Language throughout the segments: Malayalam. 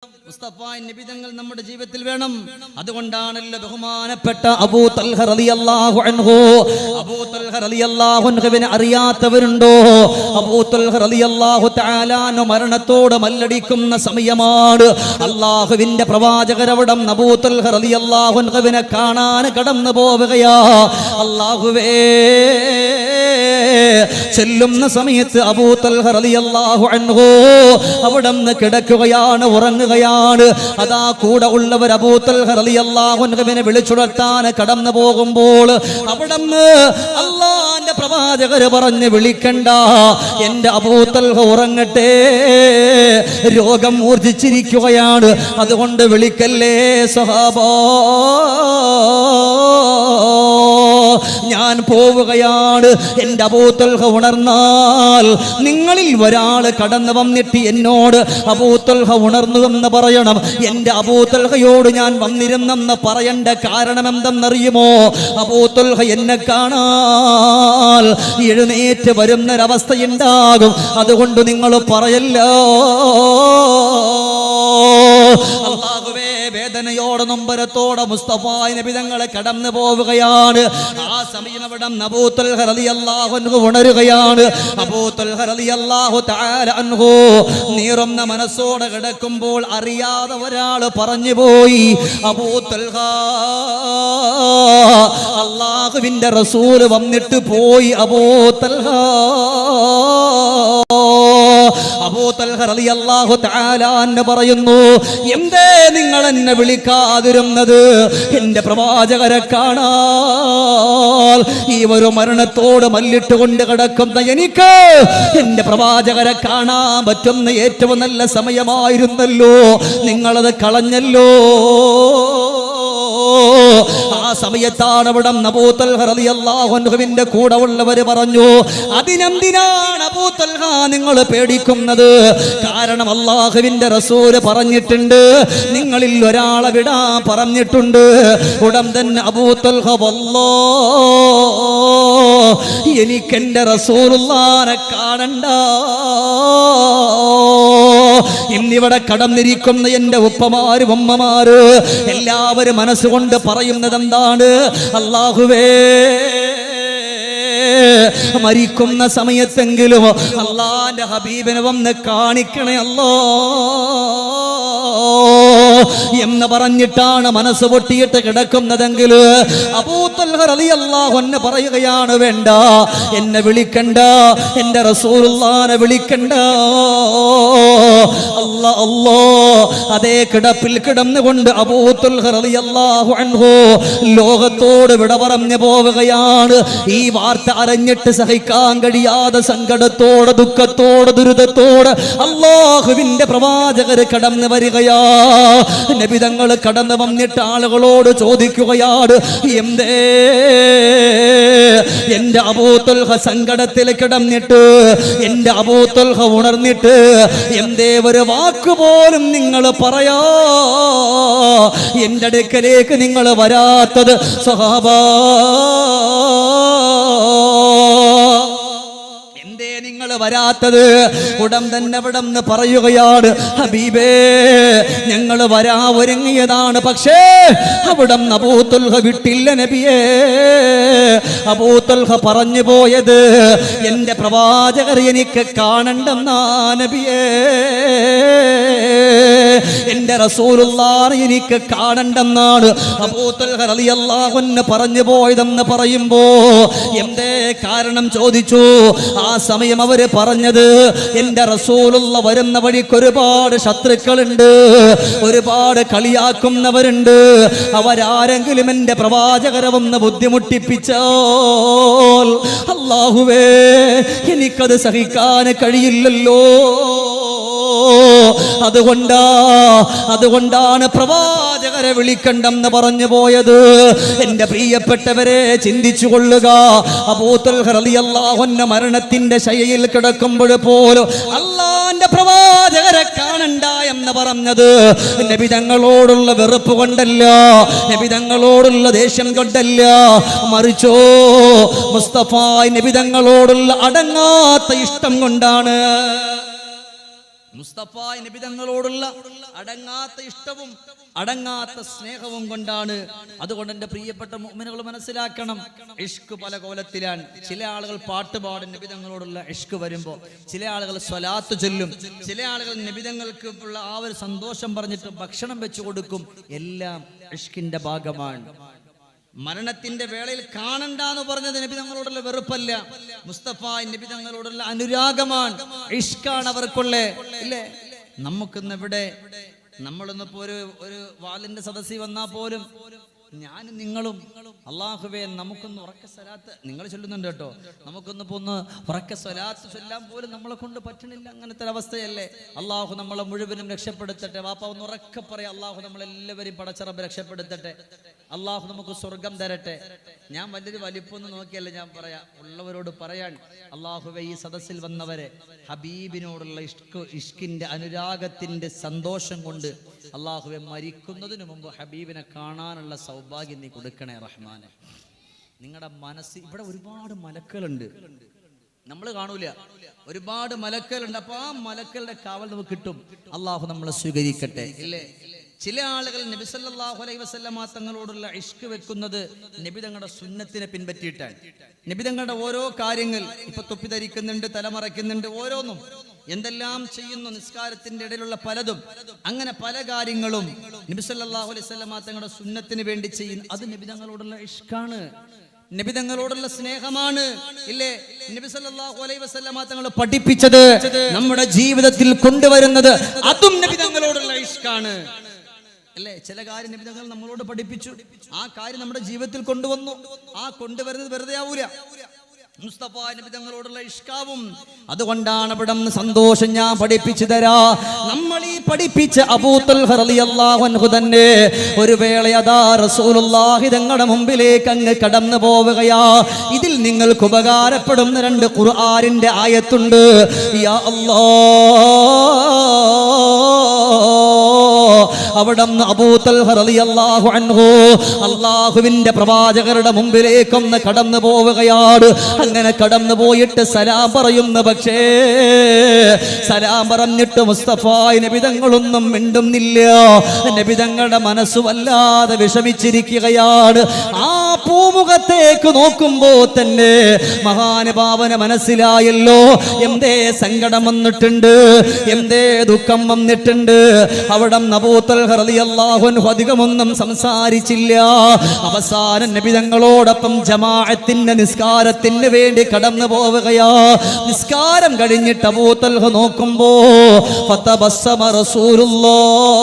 മുസ്തഫ നബി തങ്ങൾ നമ്മുടെ ജീവിതത്തിൽ വേണം. അതുകൊണ്ടാണല്ലോ ബഹുമാനപ്പെട്ട അബൂ തൽഹ റളിയല്ലാഹു അൻഹു, അബൂ തൽഹ റളിയല്ലാഹു അൻഹുവിനെ അറിയാത്തവരുണ്ടോ? അബൂ തൽഹ റളിയല്ലാഹു തആല അൻഹു മരണത്തോട് മല്ലടിക്കുന്ന സമയമാണ്. അല്ലാഹുവിന്റെ പ്രവാചകർ അവിടെ അബൂ തൽഹ റളിയല്ലാഹു അൻഹുവിനെ കാണാൻ കടന്നു പോവുകയാ. അല്ലാഹുവേ, ചെല്ലുന്ന സമയത്ത് അബൂ തൽഹ റളിയല്ലാഹു അൻഹു അവിടുന്ന് കിടക്കുകയാണ്, ഉറങ്ങുകയാണ്. അതാ കൂടെ ഉള്ളവർ അബൂ തൽഹ റളിയല്ലാഹു അൻഹുവിനെ വിളിച്ചുണർത്താൻ കടന്നു പോകുമ്പോൾ അവിടുന്ന് അല്ലാഹുവിന്റെ പ്രവാചകർ പറഞ്ഞു, വിളിക്കണ്ട, എന്റെ അബൂ തൽഹ ഉറങ്ങട്ടെ, രോഗം മൂർച്ഛിച്ചിരിക്കുകയാണ്, അതുകൊണ്ട് വിളിക്കല്ലേ സഹാബാ, ഞാൻ പോവുകയാണ്. എന്റെ അബൂ തൽഹ ഉണർന്നാൽ നിങ്ങളിൽ ഒരാൾ കടന്നു വന്നിട്ട് എന്നോട് അബൂ തൽഹ ഉണർന്നു എന്ന് പറയണം. എന്റെ അബൂ തൽഹയോട് ഞാൻ വന്നിരുന്നെന്ന് പറയേണ്ട കാരണം എന്തെന്നറിയുമോ? അബൂ തൽഹ എന്നെ കാണാൽ എഴുന്നേറ്റ് വരുന്നൊരവസ്ഥയുണ്ടാകും, അതുകൊണ്ട് നിങ്ങൾ പറയല്ലോ. അല്ലാഹുവേ, വേദനയോടെ നൊമ്പരത്തോടെ മുസ്തഫ നബി തങ്ങളെ കടന്നു പോവുകയാണ്. ആ സമയം അവിടെ അബൂ തൽഹ റളിയല്ലാഹു അൻഹു ഉണരുകയാണ്. അബൂ തൽഹ റളിയല്ലാഹു തആല അൻഹു നീറുന്ന മനസ്സോടെ കിടക്കുമ്പോൾ അറിയാതെ ഒരാൾ പറഞ്ഞു പോയി, അബൂ തൽഹ, അല്ലാഹുവിന്റെ റസൂൽ വന്നിട്ട് പോയി. അബൂ തൽഹ, അബൂ തൽഹ റളിയല്ലാഹു തആല അൻഹു പറയുന്നു, എന്തേ നിങ്ങൾ എന്നെ വിളിക്കാതിരുന്നത്? എന്റെ പ്രവാചകരെ കാണാൻ ഈ ഒരു മരണത്തോട് മല്ലിട്ടുകൊണ്ട് കിടക്കുന്ന എനിക്ക് എന്റെ പ്രവാചകരെ കാണാൻ പറ്റുന്ന ഏറ്റവും നല്ല സമയമായിരുന്നല്ലോ, നിങ്ങളത് കളഞ്ഞല്ലോ. ആ സമയത്താണ് അവിടെ അബൂ തൽഹ റളിയല്ലാഹു അൻഹുവിന്റെ കൂടെ ഉള്ളവര് പറഞ്ഞു, അതിനെന്തിനാണ് അബൂ തൽഹ നിങ്ങൾ പേടിക്കുന്നത്? കാരണം അല്ലാഹുവിന്റെ റസൂൽ പറഞ്ഞിട്ടുണ്ട്, നിങ്ങളിൽ ഒരാളെ വിടാൻ പറഞ്ഞിട്ടുണ്ട്. ഉടൻ തന്നെ അബൂ തൽഹ, വല്ലാഹ് എനിക്കെന്റെ റസൂലുള്ളാഹിനെ കാണണ്ട. ഇന്നിവിടെ കടന്നിരിക്കുന്ന എന്റെ ഉപ്പമാര് ഉമ്മമാര് എല്ലാവരും മനസ്സുകൊണ്ട് പറയുന്നത് എന്താണ്? അല്ലാഹുവേ, മരിക്കുന്ന സമയത്തെങ്കിലും അല്ലാഹുവിന്റെ ഹബീബിനെ വന്ന് കാണിക്കണേ അല്ലാ എന്ന് പറഞ്ഞിട്ടാണ് മനസ്സ് പൊട്ടിയിട്ട് കിടക്കുന്നതെങ്കിൽ അബൂ തൽഹ റളിയല്ലാഹു അൻഹു പറയുകയാണ്, വേണ്ട, എന്നെ വിളിക്കണ്ട, എന്റെ റസൂലുള്ളാഹിനെ വിളിക്കണ്ട. അല്ലാ അല്ലാ, അതേ കിടപ്പിൽ കിടന്നുകൊണ്ട് അബൂ തൽഹ റളിയല്ലാഹു അൻഹു ലോകത്തോട് വിട പറഞ്ഞു പോവുകയാണ്. ഈ വാർത്ത അറിഞ്ഞിട്ട് സഹിക്കാൻ കഴിയാതെ സങ്കടത്തോടെ ദുഃഖത്തോടെ ദുരിതത്തോടെ അല്ലാഹുവിന്റെ പ്രവാചകർ കടന്നു വരികയാ. നബി തങ്ങൾ കടന്നു വന്നിട്ട് ആളുകളോട് ചോദിക്കുകയാണ്, എന്തേ എന്റെ അബൂ തൽഹ സങ്കടത്തിൽ കിടന്നിട്ട്, എന്റെ അബൂ തൽഹ ഉണർന്നിട്ട് എന്തേ ഒരു വാക്കുപോലും നിങ്ങൾ പറയാ എന്റെ അടുക്കലേക്ക് നിങ്ങൾ വരാത്തത്? സ്വഹാബാ, നിങ്ങൾ വരാത്തത്? ഉടൻ തന്നെ അവിടെ നിന്ന് പറയുകയാണ്, ഹബീബേ, ഞങ്ങൾ വരാ ഒരുങ്ങിയതാണ്, പക്ഷേ അവിടെ അബൂ തൽഹ വിട്ടില്ല നബിയേ. അബൂ തൽഹ പറഞ്ഞു പോയത്, എന്റെ പ്രവാചകർ എനിക്ക് കാണണ്ടെന്നാ നബിയേ, എന്റെ റസൂലുള്ളാഹിനെ എനിക്ക് കാണണ്ടെന്നാണ് അബൂ തൽഹ റളിയല്ലാഹു അൻഹു പറഞ്ഞു പോയതെന്ന് പറയുമ്പോ എന്തേ കാരണം ചോദിച്ചു. ആ സമയം അവര് പറഞ്ഞത്, എന്റെ റസൂലുള്ള വരുന്ന വഴിക്ക് ഒരുപാട് ശത്രുക്കളുണ്ട്, ഒരുപാട് കളിയാക്കുന്നവരുണ്ട്, അവരാരെങ്കിലും എന്റെ പ്രവാചകരെ വന്ന് ബുദ്ധിമുട്ടിപ്പിച്ചാൽ അല്ലാഹുവേ, എനിക്കത് സഹിക്കാൻ കഴിയില്ലല്ലോ. അതുകൊണ്ടാണ് പ്രവാചകരെ വിളിക്കണ്ടെന്ന് പറഞ്ഞു പോയത്. എന്റെ പ്രിയപ്പെട്ടവരെ, ചിന്തിച്ചു കൊള്ളുക. അബൂ തൽഹ റളിയല്ലാഹു അൻഹു മരണത്തിന്റെ ശയ്യയിൽ കിടക്കുമ്പോൾ പോലും അല്ലാഹുവിന്റെ പ്രവാചകരെ കാണണ്ട എന്ന് പറഞ്ഞത് നബി തങ്ങളോടുള്ള വെറുപ്പ് കൊണ്ടല്ല, നബി തങ്ങളോടുള്ള ദേഷ്യം കൊണ്ടല്ല, മറിച്ചോ മുസ്തഫ നബി തങ്ങളോടുള്ള അടങ്ങാത്ത ഇഷ്ടം കൊണ്ടാണ്. മുസ്തഫ നബി തങ്ങളോടുള്ള അടങ്ങാത്ത ഇഷ്ടവും അടങ്ങാത്ത സ്നേഹവും കൊണ്ടാണ്. അതുകൊണ്ട് എൻ്റെ പ്രിയപ്പെട്ട മുഅ്മിനുകൾ മനസ്സിലാക്കണം, ഇഷ്ക് പല കോലത്തിലാണ്. ചില ആളുകൾ പാട്ടുപാടും നബി തങ്ങളോടുള്ള ഇഷ്ക് വരുമ്പോൾ, ചില ആളുകൾ സ്വലാത്ത് ചൊല്ലും, ചില ആളുകൾ നബി തങ്ങൾക്ക് ഉള്ള ആ ഒരു സന്തോഷം പറഞ്ഞിട്ട് ഭക്ഷണം വെച്ചു കൊടുക്കും. എല്ലാം ഇഷ്കിന്റെ ഭാഗമാണ്. മരണത്തിന്റെ വേളയിൽ കാണണ്ടെന്ന് പറഞ്ഞത് നബി തങ്ങളോടുള്ള വെറുപ്പല്ല, മുസ്തഫ നബി തങ്ങളോടുള്ള അനുരാഗമാണ്, ഇഷ്കാണ് അവർക്കുള്ള. ഇല്ലേ, നമുക്കിന്ന് ഇവിടെ നമ്മളിന്നിപ്പോ ഒരു വാലിന്റെ സദസ്സിൽ വന്നാൽ പോലും ഞാനും നിങ്ങളും അള്ളാഹുവേ നമുക്കൊന്ന് ഉറക്ക സ്വലാത്ത്, നിങ്ങൾ ചൊല്ലുന്നുണ്ട് കേട്ടോ, നമുക്കൊന്നിപ്പോ ഒന്ന് ഉറക്ക സ്വലാത്ത് ചൊല്ലാൻ പോലും നമ്മളെ കൊണ്ട് പറ്റണില്ല. അങ്ങനത്തെ ഒരു അവസ്ഥയല്ലേ. അള്ളാഹു നമ്മളെ മുഴുവനും രക്ഷപ്പെടുത്തട്ടെ. വാപ്പ ഒന്ന് ഉറക്കെ പറയാം, അള്ളാഹു നമ്മളെല്ലാവരെയും പടച്ചറബ് രക്ഷപ്പെടുത്തട്ടെ. അള്ളാഹു നമുക്ക് സ്വർഗം തരട്ടെ. ഞാൻ വലിയൊരു വലിപ്പൊന്നും നോക്കിയല്ല ഞാൻ പറയാം, ഉള്ളവരോട് പറയാൻ, അള്ളാഹുവേ ഈ സദസ്സിൽ വന്നവരെ ഹബീബിനോടുള്ള ഇഷ്കിന്റെ അനുരാഗത്തിന്റെ സന്തോഷം കൊണ്ട് അള്ളാഹുവെ മരിക്കുന്നതിന് മുമ്പ് ഹബീബിനെ കാണാനുള്ള സൗഭാഗ്യം നീ കൊടുക്കണേ റഹ്മാനെ. നിങ്ങളുടെ മനസ്സ്, ഇവിടെ ഒരുപാട് മലക്കുകളുണ്ട്, നമ്മൾ കാണൂല, ഒരുപാട് മലക്കുകളുണ്ട്. അപ്പൊ ആ മലക്കളുടെ കാവൽ നമുക്ക് കിട്ടും. അള്ളാഹു നമ്മളെ സ്വീകരിക്കട്ടെ. ഇല്ലേ, ചില ആളുകൾ നബി സല്ലല്ലാഹു അലൈഹി വസല്ലമ തങ്ങളോടുള്ള ഇഷ്ക് വെക്കുന്നത് നബി തങ്ങളുടെ സുന്നത്തിനെ പിൻപറ്റിയിട്ടാണ്. നബി തങ്ങളുടെ ഓരോ കാര്യങ്ങൾ, ഇപ്പൊ തൊപ്പി ധരിക്കുന്നുണ്ട്, തലമറയ്ക്കുന്നുണ്ട്, ഓരോന്നും എന്തെല്ലാം ചെയ്യുന്നു, നിസ്കാരത്തിന്റെ ഇടയിലുള്ള പലതും, അങ്ങനെ പല കാര്യങ്ങളും നബി സല്ലല്ലാഹു അലൈഹി വസല്ലമ തങ്ങളുടെ സുന്നത്തിന് വേണ്ടി ചെയ്യുന്നു. അത് നബി തങ്ങളോടുള്ള ഇഷ്കാണ്, നബി തങ്ങളോടുള്ള സ്നേഹമാണ്. ഇല്ലേ, നബി സല്ലല്ലാഹു അലൈഹി വസല്ലമ തങ്ങൾ പഠിപ്പിച്ചത്, നമ്മുടെ ജീവിതത്തിൽ കൊണ്ടുവരുന്നത് അതും നബി തങ്ങളോടുള്ള ഇഷ്കാണ്. അല്ലേ, ചില കാര്യം നബി തങ്ങൾ നമ്മളോട് പഠിപ്പിച്ചു, ആ കാര്യം നമ്മുടെ ജീവിതത്തിൽ കൊണ്ടുവന്നു. ആ കൊണ്ടുവരുന്നത് വെറുതെ ആവൂല, മുസ്തഫ നബി തങ്ങളോടുള്ള ഇഷ്കാവും. അതുകൊണ്ടാണ് ഇവിടെ സന്തോഷം ഞാൻ പഠിപ്പിച്ചു തരാ. നമ്മൾ ഈ പഠിപ്പിച്ച അബൂ തൽഹ റളിയല്ലാഹു അൻഹു തന്നെ ഒരു വേള അതാ റസൂലുള്ളാഹി തങ്ങളുടെ മുമ്പിലേക്ക് അങ്ങ് കടന്നു പോവുകയാ. ഇതിൽ നിങ്ങൾക്ക് ഉപകാരപ്പെടുന്ന 2 ഖുർആനിന്റെ ആയത്തുണ്ട്. യാ അവിടെ അബൂ തൽഹ റളിയല്ലാഹു അൻഹു അല്ലാഹുവിന്റെ പ്രവാചകരുടെ മുമ്പിലേക്കൊന്ന് കടന്നു പോവുകയാണ്. അങ്ങനെ കടന്നു പോയിട്ട് സലാം പറയുന്നു. പക്ഷേ സലാം പറഞ്ഞിട്ട് മുസ്തഫ നബി തങ്ങളൊന്നും മിണ്ടുന്നില്ല. നബി തങ്ങളുടെ മനസ്സ് വല്ലാതെ വിഷമിച്ചിരിക്കുകയാണ്. ആ പൂമുഖത്തേക്ക് നോക്കുമ്പോ തന്നെ മഹാനുഭാവന മനസ്സിലായല്ലോ, എന്തേ സങ്കടം വന്നിട്ടുണ്ട്, എന്തേ ദുഃഖം വന്നിട്ടുണ്ട്. അവിടെ അബൂ തൽഹ റളിയല്ലാഹു അൻഹു അധികമൊന്നും സംസാരിച്ചില്ല. അവസാനം നബി തങ്ങളോടൊപ്പം ജമാഅത്തിന്റെ നിസ്കാരത്തിന് വേണ്ടി കടന്നു പോവുകയാ. നിസ്കാരം കഴിഞ്ഞിട്ട് അബൂ തൽഹ നോക്കുമ്പോ ഫതബസ്സമ റസൂലുള്ളാഹ്,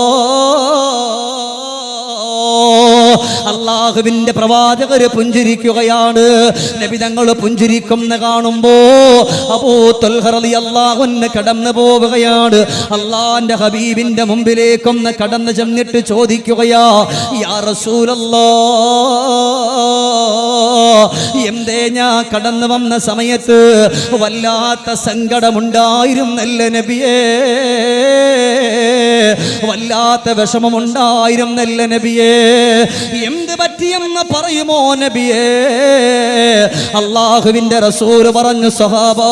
അല്ലാഹുവിന്റെ പ്രവാചകര് പുഞ്ചിരിക്കുകയാണ്. നബി തങ്ങൾ പുഞ്ചിരിക്കുന്ന കാണുമ്പോ അബൂ തൽഹ റളിയല്ലാഹു അൻഹു കടന്നു പോവുകയാണ്. അല്ലാഹുവിന്റെ ഹബീബിന്റെ മുമ്പിലേക്കൊന്ന് കടന്നു ചെന്നിട്ട് ചോദിക്കുകയാ, യാ റസൂലല്ലാഹ്, എന്തേ ഞാൻ കടന്നു വന്ന സമയത്ത് വല്ലാത്ത സങ്കടമുണ്ടായിരുന്നല്ല നബിയേ, വല്ലാത്ത വിഷമമുണ്ടായിരുന്നല്ല നബിയേ, എന്ത് പറ്റിയെന്ന് പറയുമോ നബിയേ? അല്ലാഹുവിന്റെ റസൂൽ പറഞ്ഞു, സ്വഹാബാ,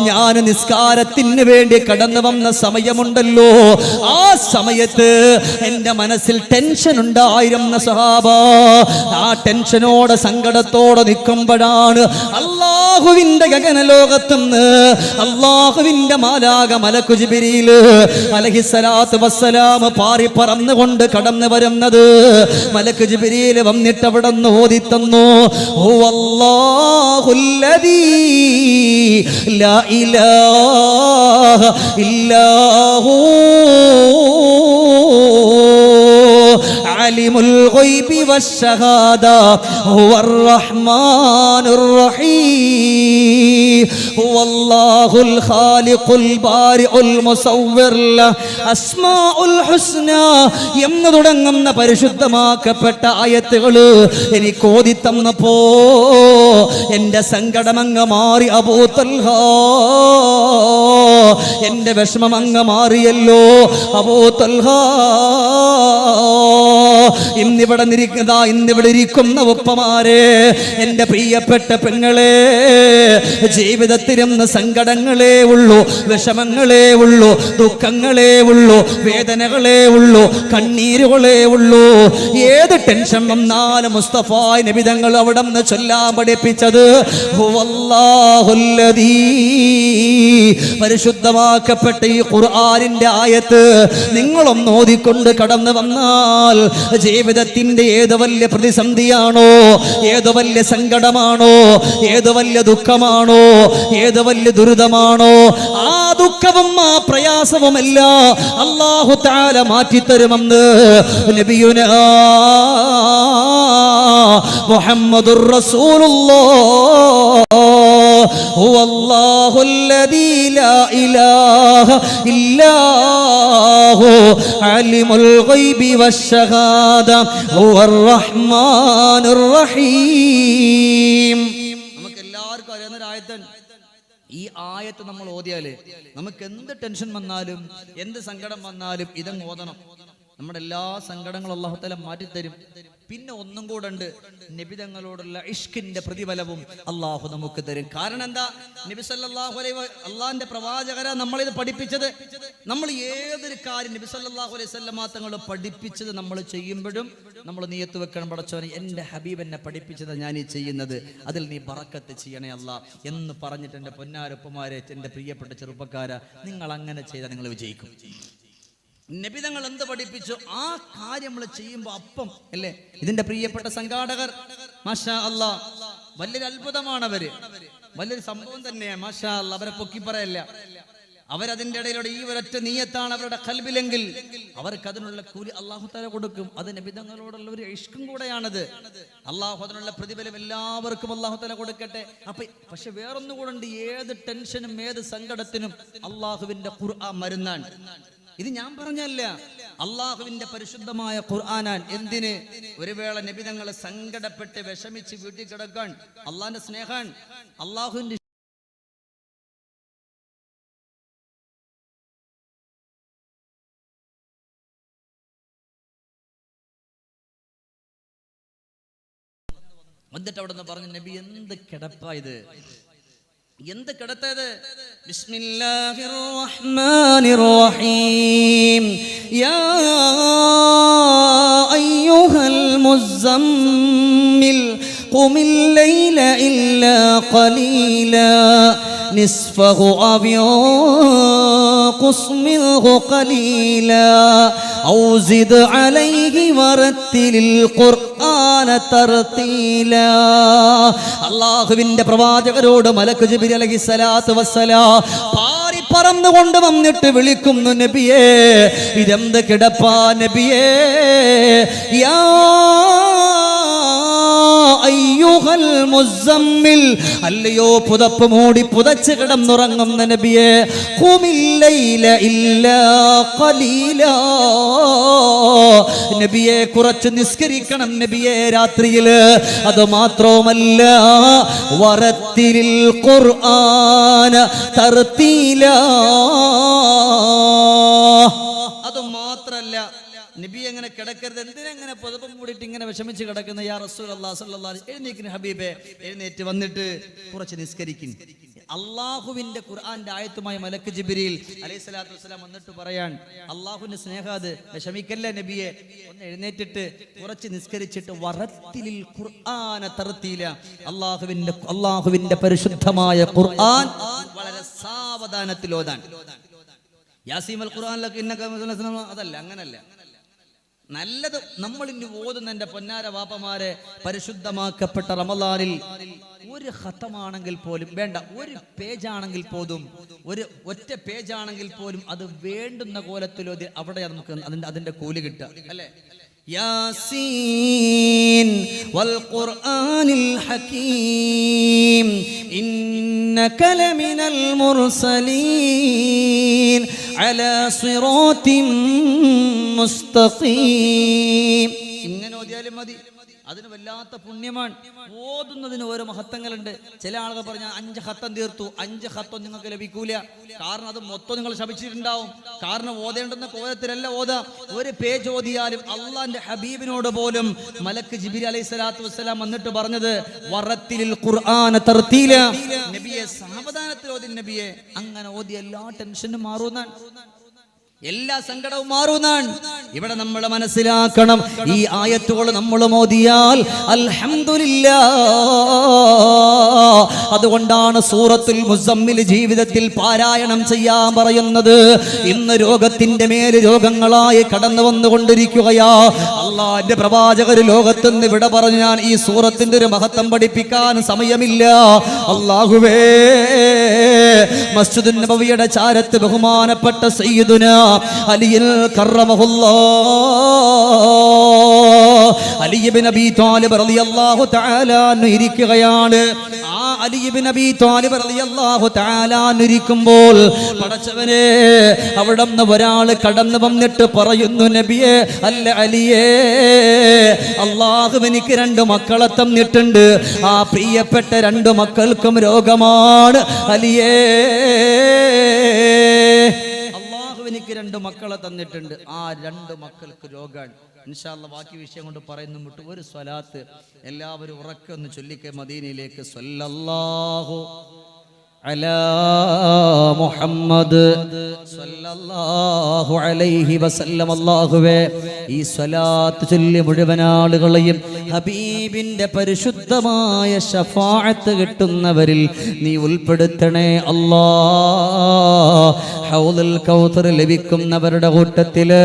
ഞാൻ നിസ്കാരത്തിന് വേണ്ടി കടന്നു വന്ന സമയമുണ്ടല്ലോ, ആ സമയത്ത് എന്റെ മനസ്സിൽ ടെൻഷൻ ഉണ്ടായിരുന്ന സ്വഹാബാ, ആ ടെൻഷനോടെ സങ്കടത്തോടെ നിൽക്കുമ്പോഴാണ് അല്ലാഹുവിന്റെ ഗഗനലോകത്തുനിന്ന് അല്ലാഹുവിന്റെ മാലാക മലക്കു ജിബ്രീൽ അലൈഹിസ്സലാത്തു വസ്സലാം പാറി പറന്നുകൊണ്ട് കടന്നു വരുന്നത്. മലക്ക് ജിബ്രീൽ വന്നിട്ട് അവിടെ നിന്ന് ഓതിത്തന്നു, ഹുവല്ലാഹുല്ലദീ ലാ ഇലാഹ ഇല്ലാഹു അലിമുൽ ഗൈബി വശ്ശഹാദ ഹുവർ റഹ്മാനുർ റഹീം ഹുവല്ലാഹുൽ ഖാലിഖുൽ ബാരിഉൽ മുസവ്വിർ അസ്മാഉൽ ഹുസ്ന എന്ന് തുടങ്ങുന്ന പരിശുദ്ധമാക്കപ്പെട്ട ആയത്തുകൾ എനിക്ക് ഓതി തന്നപ്പോ എന്റെ സങ്കടമങ്ങ് മാറി. അബൂ തൽഹ, എന്റെ വിഷമം അങ്ങ് മാറിയല്ലോ അബൂ തൽഹ. ഇന്നിവിടെ ഇരിക്കുന്ന ഉപ്പമാരെ, എന്റെ പ്രിയപ്പെട്ട പെങ്ങളെ, ജീവിതത്തിലും സങ്കടങ്ങളേ ഉള്ളൂ, വിഷമങ്ങളേ ഉള്ളൂ, ദുഃഖങ്ങളേ ഉള്ളൂ, വേദനകളേ ഉള്ളൂ, കണ്ണീരുകളേ ഉള്ളൂ. ഏത് ടെൻഷൻ വന്നാലും മുസ്തഫ നബി തങ്ങൾ അവിടെ നിന്ന് ചൊല്ലാൻ പഠിപ്പിച്ചത് ഹുവല്ലാഹുല്ലദീ, പരിശുദ്ധമാക്കപ്പെട്ട ഈ ഖുർആനിന്റെ ആയത്ത് നിങ്ങളൊന്ന് ഓതിക്കൊണ്ട് കടന്നു വന്നാൽ ജീവിതത്തിന്റെ ഏത് വലിയ പ്രതിസന്ധിയാണോ, ഏത് വലിയ സങ്കടമാണോ, ഏത് വലിയ ദുഃഖമാണോ, ഏത് വലിയ ദുരിതമാണോ, ആ ദുഃഖവും ആ പ്രയാസവുമല്ല അല്ലാഹു തആല മാറ്റിത്തരുമെന്ന് നബിയുനാ മുഹമ്മദുർ റസൂലുള്ളാഹ്. ഹുവല്ലാഹുല്ലദീ ലാ ഇലാഹ ഇല്ലാഹു അലിമുൽ ഗൈബി വശ്ശഹാദ ഹുവർ റഹ്മാനുർ റഹീം. നമുക്ക് എല്ലാവർക്കും അറിയുന്ന ഒരു ആയത്താണ്. ഈ ആയത്ത് നമ്മൾ ഓതിയാല് നമുക്ക് എന്ത് ടെൻഷൻ വന്നാലും എന്ത് സങ്കടം വന്നാലും ഇതങ്ങ് ഓതണം. നമ്മുടെ എല്ലാ സങ്കടങ്ങളും അല്ലാഹു തആല മാറ്റിത്തരും. പിന്നെ ഒന്നും കൂടെ ഉണ്ട്, നബി തങ്ങളോടുള്ള ഇഷ്കിന്റെ പ്രതിഫലവും അള്ളാഹു നമുക്ക് തരും. കാരണം എന്താ? നബി സല്ലല്ലാഹു അലൈഹി അള്ളാഹിന്റെ പ്രവാചകരാ നമ്മളിത് പഠിപ്പിച്ചത്. നമ്മൾ ഏതൊരു കാര്യം നബി സല്ലല്ലാഹു അലൈഹി വസല്ലമ തങ്ങൾ പഠിപ്പിച്ചത് നമ്മൾ ചെയ്യുമ്പോഴും നമ്മൾ നിയത്ത് വെക്കണം, പടച്ചോനെ എൻ്റെ ഹബീബ് എന്നെ പഠിപ്പിച്ചത് ഞാൻ ഈ ചെയ്യുന്നത്, അതിൽ നീ ബറക്കത്ത് ചെയ്യണേ അല്ലാ എന്ന് പറഞ്ഞിട്ട് എൻ്റെ പൊന്നാരൊപ്പമാരെ, എൻ്റെ പ്രിയപ്പെട്ട ചെറുപ്പക്കാരാ, നിങ്ങൾ അങ്ങനെ ചെയ്താൽ നിങ്ങൾ വിജയിക്കും. നബി തങ്ങൾ എന്ത് പഠിപ്പിച്ചു ആ കാര്യം നമ്മൾ ചെയ്യുമ്പോൾ അപ്പം അല്ലേ. ഇതിന്റെ പ്രിയപ്പെട്ട സംഘാടകർ മാഷാ അല്ലാ, വലിയൊരു അത്ഭുതമാണ് അവര്, വലിയൊരു സംഭവം തന്നെയാണ് മാഷാ അല്ലാ. അവരെ പൊക്കി പറയല്ല, അവരതിൻ്റെ ഇടയിലൂടെ ഈ ഒരൊറ്റ നീയത്താണ് അവരുടെ ഖൽബിലെങ്കിൽ അവർക്ക് അതിനുള്ള കൂലി അല്ലാഹു തആല കൊടുക്കും. അത് നബി തങ്ങളോടുള്ള ഒരു ഇഷ്കും കൂടെയാണത്. അല്ലാഹു അതിനുള്ള പ്രതിഫലം എല്ലാവർക്കും അല്ലാഹു തആല കൊടുക്കട്ടെ. പക്ഷെ വേറൊന്നുകൂടെ ഉണ്ട്, ഏത് ടെൻഷനും ഏത് സങ്കടത്തിനും അല്ലാഹുവിന്റെ ഖുർആൻ മരുന്നാണ്. ഇത് ഞാൻ പറഞ്ഞല്ല, അള്ളാഹുവിന്റെ പരിശുദ്ധമായ ഖുർആനാൻ. എന്തിന്? ഒരു വേള നബി തങ്ങൾ സങ്കടപ്പെട്ട് വിഷമിച്ച് വീട്ടിൽ കിടക്കാൻ, അള്ളാഹിന്റെ സ്നേഹാൻ, അള്ളാഹുവിന്റെ എന്നിട്ട് അവിടെ നിന്ന് പറഞ്ഞു, നബി എന്ത് കിടപ്പായത്, എന്ത് കിടത്തത്? ബിസ്മില്ലാഹിർ റഹ്മാനിർ റഹീം. യാ അയ്യുഹൽ മുസമ്മിൽ ഖുമിൽ ലൈല ഇല്ലാ ഖലീലാ നിസ്ഫഹു അവ ഖുസ് മിൻഹു ഖലീലാ ഔ സിദ് അലൈഹി വറത്തിലിൽ ഖുർആന തർതീലാ. അല്ലാഹുവിന്റെ പ്രവാചകരോട് മലക്ക് ജിബ്രീൽ അലൈഹിസ്സലാത്തു വസ്സലാം പാറി പറന്നുകൊണ്ട് വന്നിട്ട് വിളിക്കുന്നു, നബിയേ ഇതെന്ത് കിടപ്പാ നബിയേ. യാ അയ്യുഹൽ മുസമ്മിൽ, അല്ലയോ പുതപ്പ് മൂടി പുതച്ച് കിടന്നുറങ്ങുന്ന നബിയേ, ഖുമിൽ ലൈല ഇല്ലാ ഖലീലാ, നബിയെ കുറച്ച് നിസ്കരിക്കണം നബിയെ രാത്രിയില്. അത് മാത്രവുമല്ല വറത്തിലിൽ ഖുർആന തർതീലാ, അത് മാത്രല്ല നബി എങ്ങനെ കിടക്കരുത്. എന്തിനെങ്ങനെ പുതപ്പം മൂടിയിട്ട് ഇങ്ങനെ വിഷമിച്ച് കിടക്കുന്ന യാ റസൂലല്ലാഹി സ്വല്ലല്ലാഹു അലൈഹി വസല്ലം, എഴുന്നേൽക്കുന്ന ഹബീബേ, എഴുന്നേറ്റ് വന്നിട്ട് കുറച്ച് നിസ്കരിക്കും. അള്ളാഹുവിന്റെ ഖുർആന്റെ ആയത്തുമായി മലക്ക് ജിബ്രീൽ അലൈഹിസ്സലാത്തു വസ്സലാം വന്നിട്ട് പറയാൻ, അള്ളാഹുവിന്റെ സ്നേഹം അത്, വിഷമിക്കല്ലേ നബിയെ, ഒന്ന് എഴുന്നേറ്റിട്ട് കുറച്ച് നിസ്കരിച്ചിട്ട് വറത്തിലിൽ ഖുർആന തർതീല, അള്ളാഹുവിന്റെ പരിശുദ്ധമായ ഖുർആൻ വളരെ സാവധാനത്തിൽ ഓതാൻ. യാസീമൽ ഖുർആനിലൊക്കെ അതല്ല, അങ്ങനല്ല. നല്ലത് നമ്മൾ ഇനി ഓതുന്ന എൻ്റെ പൊന്നാര വാപ്പമാരെ, പരിശുദ്ധമാക്കപ്പെട്ട റമളാനിൽ ഒരു ഖതമാണെങ്കിൽ പോലും വേണ്ട, ഒരു പേജാണെങ്കിൽ പോലും, ഒരു ഒറ്റ പേജാണെങ്കിൽ പോലും അത് വേണ്ടുന്ന കോലത്തിലോ അവിടെ നമുക്ക് അതിന്റെ കൂലി കിട്ടുക അല്ലേ. യാസീൻ വൽ ഖുർആനിൽ ഹകീം ഇന്നക ലമിനൽ മുർസലീൻ അലാ സിറാത്തിൻ മുസ്തഖീം. ഇങ്ങനെ ഓതിയാലും മതി. അതിന് വല്ലാത്ത പുണ്യമാണ്. ഓതുന്നതിന് ഓരോ മഹത്വങ്ങളുണ്ട്. ചില ആളുകൾ പറഞ്ഞാൽ 5 ഖത്തം തീർത്തു, 5 ഖത്തം നിങ്ങൾക്ക് ലഭിക്കൂല. കാരണം അത് മൊത്തം നിങ്ങൾ ശപിച്ചിട്ടുണ്ടാവും. കാരണം ഓതേണ്ടുന്ന കോലത്തിലല്ല ഓതാ. ഒരു പേജ് ഓതിയാലും അള്ളാന്റെ ഹബീബിനോട് പോലും മലക്ക് ജിബ്രീൽ അലൈഹി സ്വലാത്തു വസ്സലാം വന്നിട്ട് പറഞ്ഞത് വറത്തിലിൽ ഖുർആന തർത്തീല, നബിയെ സാവധാനത്തിൽ ഓതി നബിയെ. അങ്ങനെ ഓതി എല്ലാ ടെൻഷനും മാറുന്നാണ്, എല്ലാ സങ്കടവും മാറുന്നാണ്. ഇവിടെ നമ്മൾ മനസ്സിലാക്കണം, ഈ ആയത്തുകൾ നമ്മൾ മോദിയാൽ അൽഹംദുലില്ലാഹ്. അതുകൊണ്ടാണ് സൂറത്തുൽ മുസമ്മിൽ ജീവിതത്തിൽ പാരായണം ചെയ്യാൻ പറയുന്നത്. ഇന്ന് രോഗത്തിന്റെ മേൽ രോഗങ്ങളായി കടന്നു വന്നുകൊണ്ടിരിക്കുകയാ. അള്ളാന്റെ പ്രവാചകർ ലോകത്തുനിന്ന് വിട പറഞ്ഞു. ഞാൻ ഈ സൂറത്തിന്റെ ഒരു മഹത്വം പഠിപ്പിക്കാൻ സമയമില്ല. അല്ലാഹുവേ, മസ്ജിദുൻ നബവിയുടെ ചാരത്ത് ബഹുമാനപ്പെട്ട സയ്യിദുനാ അലിയിൽ അലി ഇബ്നു അബീ ത്വാലിബ് റളിയല്ലാഹു തആല അൻഹു ഇരിക്കുകയാണ്. ആ അലി ഇബ്നു അബീ ത്വാലിബ് റളിയല്ലാഹു തആല അൻഹു ഇരിക്കുമ്പോൾ പടച്ചവനെ, അവിടുന്ന് ഒരാൾ കടന്നു വന്നിട്ട് പറയുന്നു, നബിയെ, അല്ല അലിയേ, അല്ലാഹു എനിക്ക് 2 മക്കളെ തന്നിട്ടുണ്ട്. ആ പ്രിയപ്പെട്ട 2 മക്കൾക്കും രോഗമാണ് അലിയേ. എനിക്ക് 2 മക്കളെ തന്നിട്ടുണ്ട്. ആ 2 മക്കൾക്ക് രോഗാണ്. ഇൻഷാ അല്ലാഹ് ബാക്കി വിഷയം കൊണ്ട് പറയുന്നു വിട്ടു. ഒരു സ്വലാത്ത് എല്ലാവരും ഉറക്കെ ഒന്ന് ചൊല്ലിക്കേ മദീനയിലേക്ക്. സ്വല്ലല്ലാഹു അലാ മുഹമ്മദ് സ്വല്ലല്ലാഹു അലൈഹി വസല്ലം. അല്ലാഹുവേ, ഈ സ്വലാത്ത് ചൊല്ലി മുഴുവൻ ആളുകളെയും ഹബീബിന്റെ പരിശുദ്ധമായ ശഫാഅത്ത് കിട്ടുന്നവരിൽ നീ ഉൾപ്പെടുത്തണേ അല്ലാഹ്. ഹൗദുൽ കൗസർ ലഭിക്കുന്നവരുടെ കൂട്ടത്തില്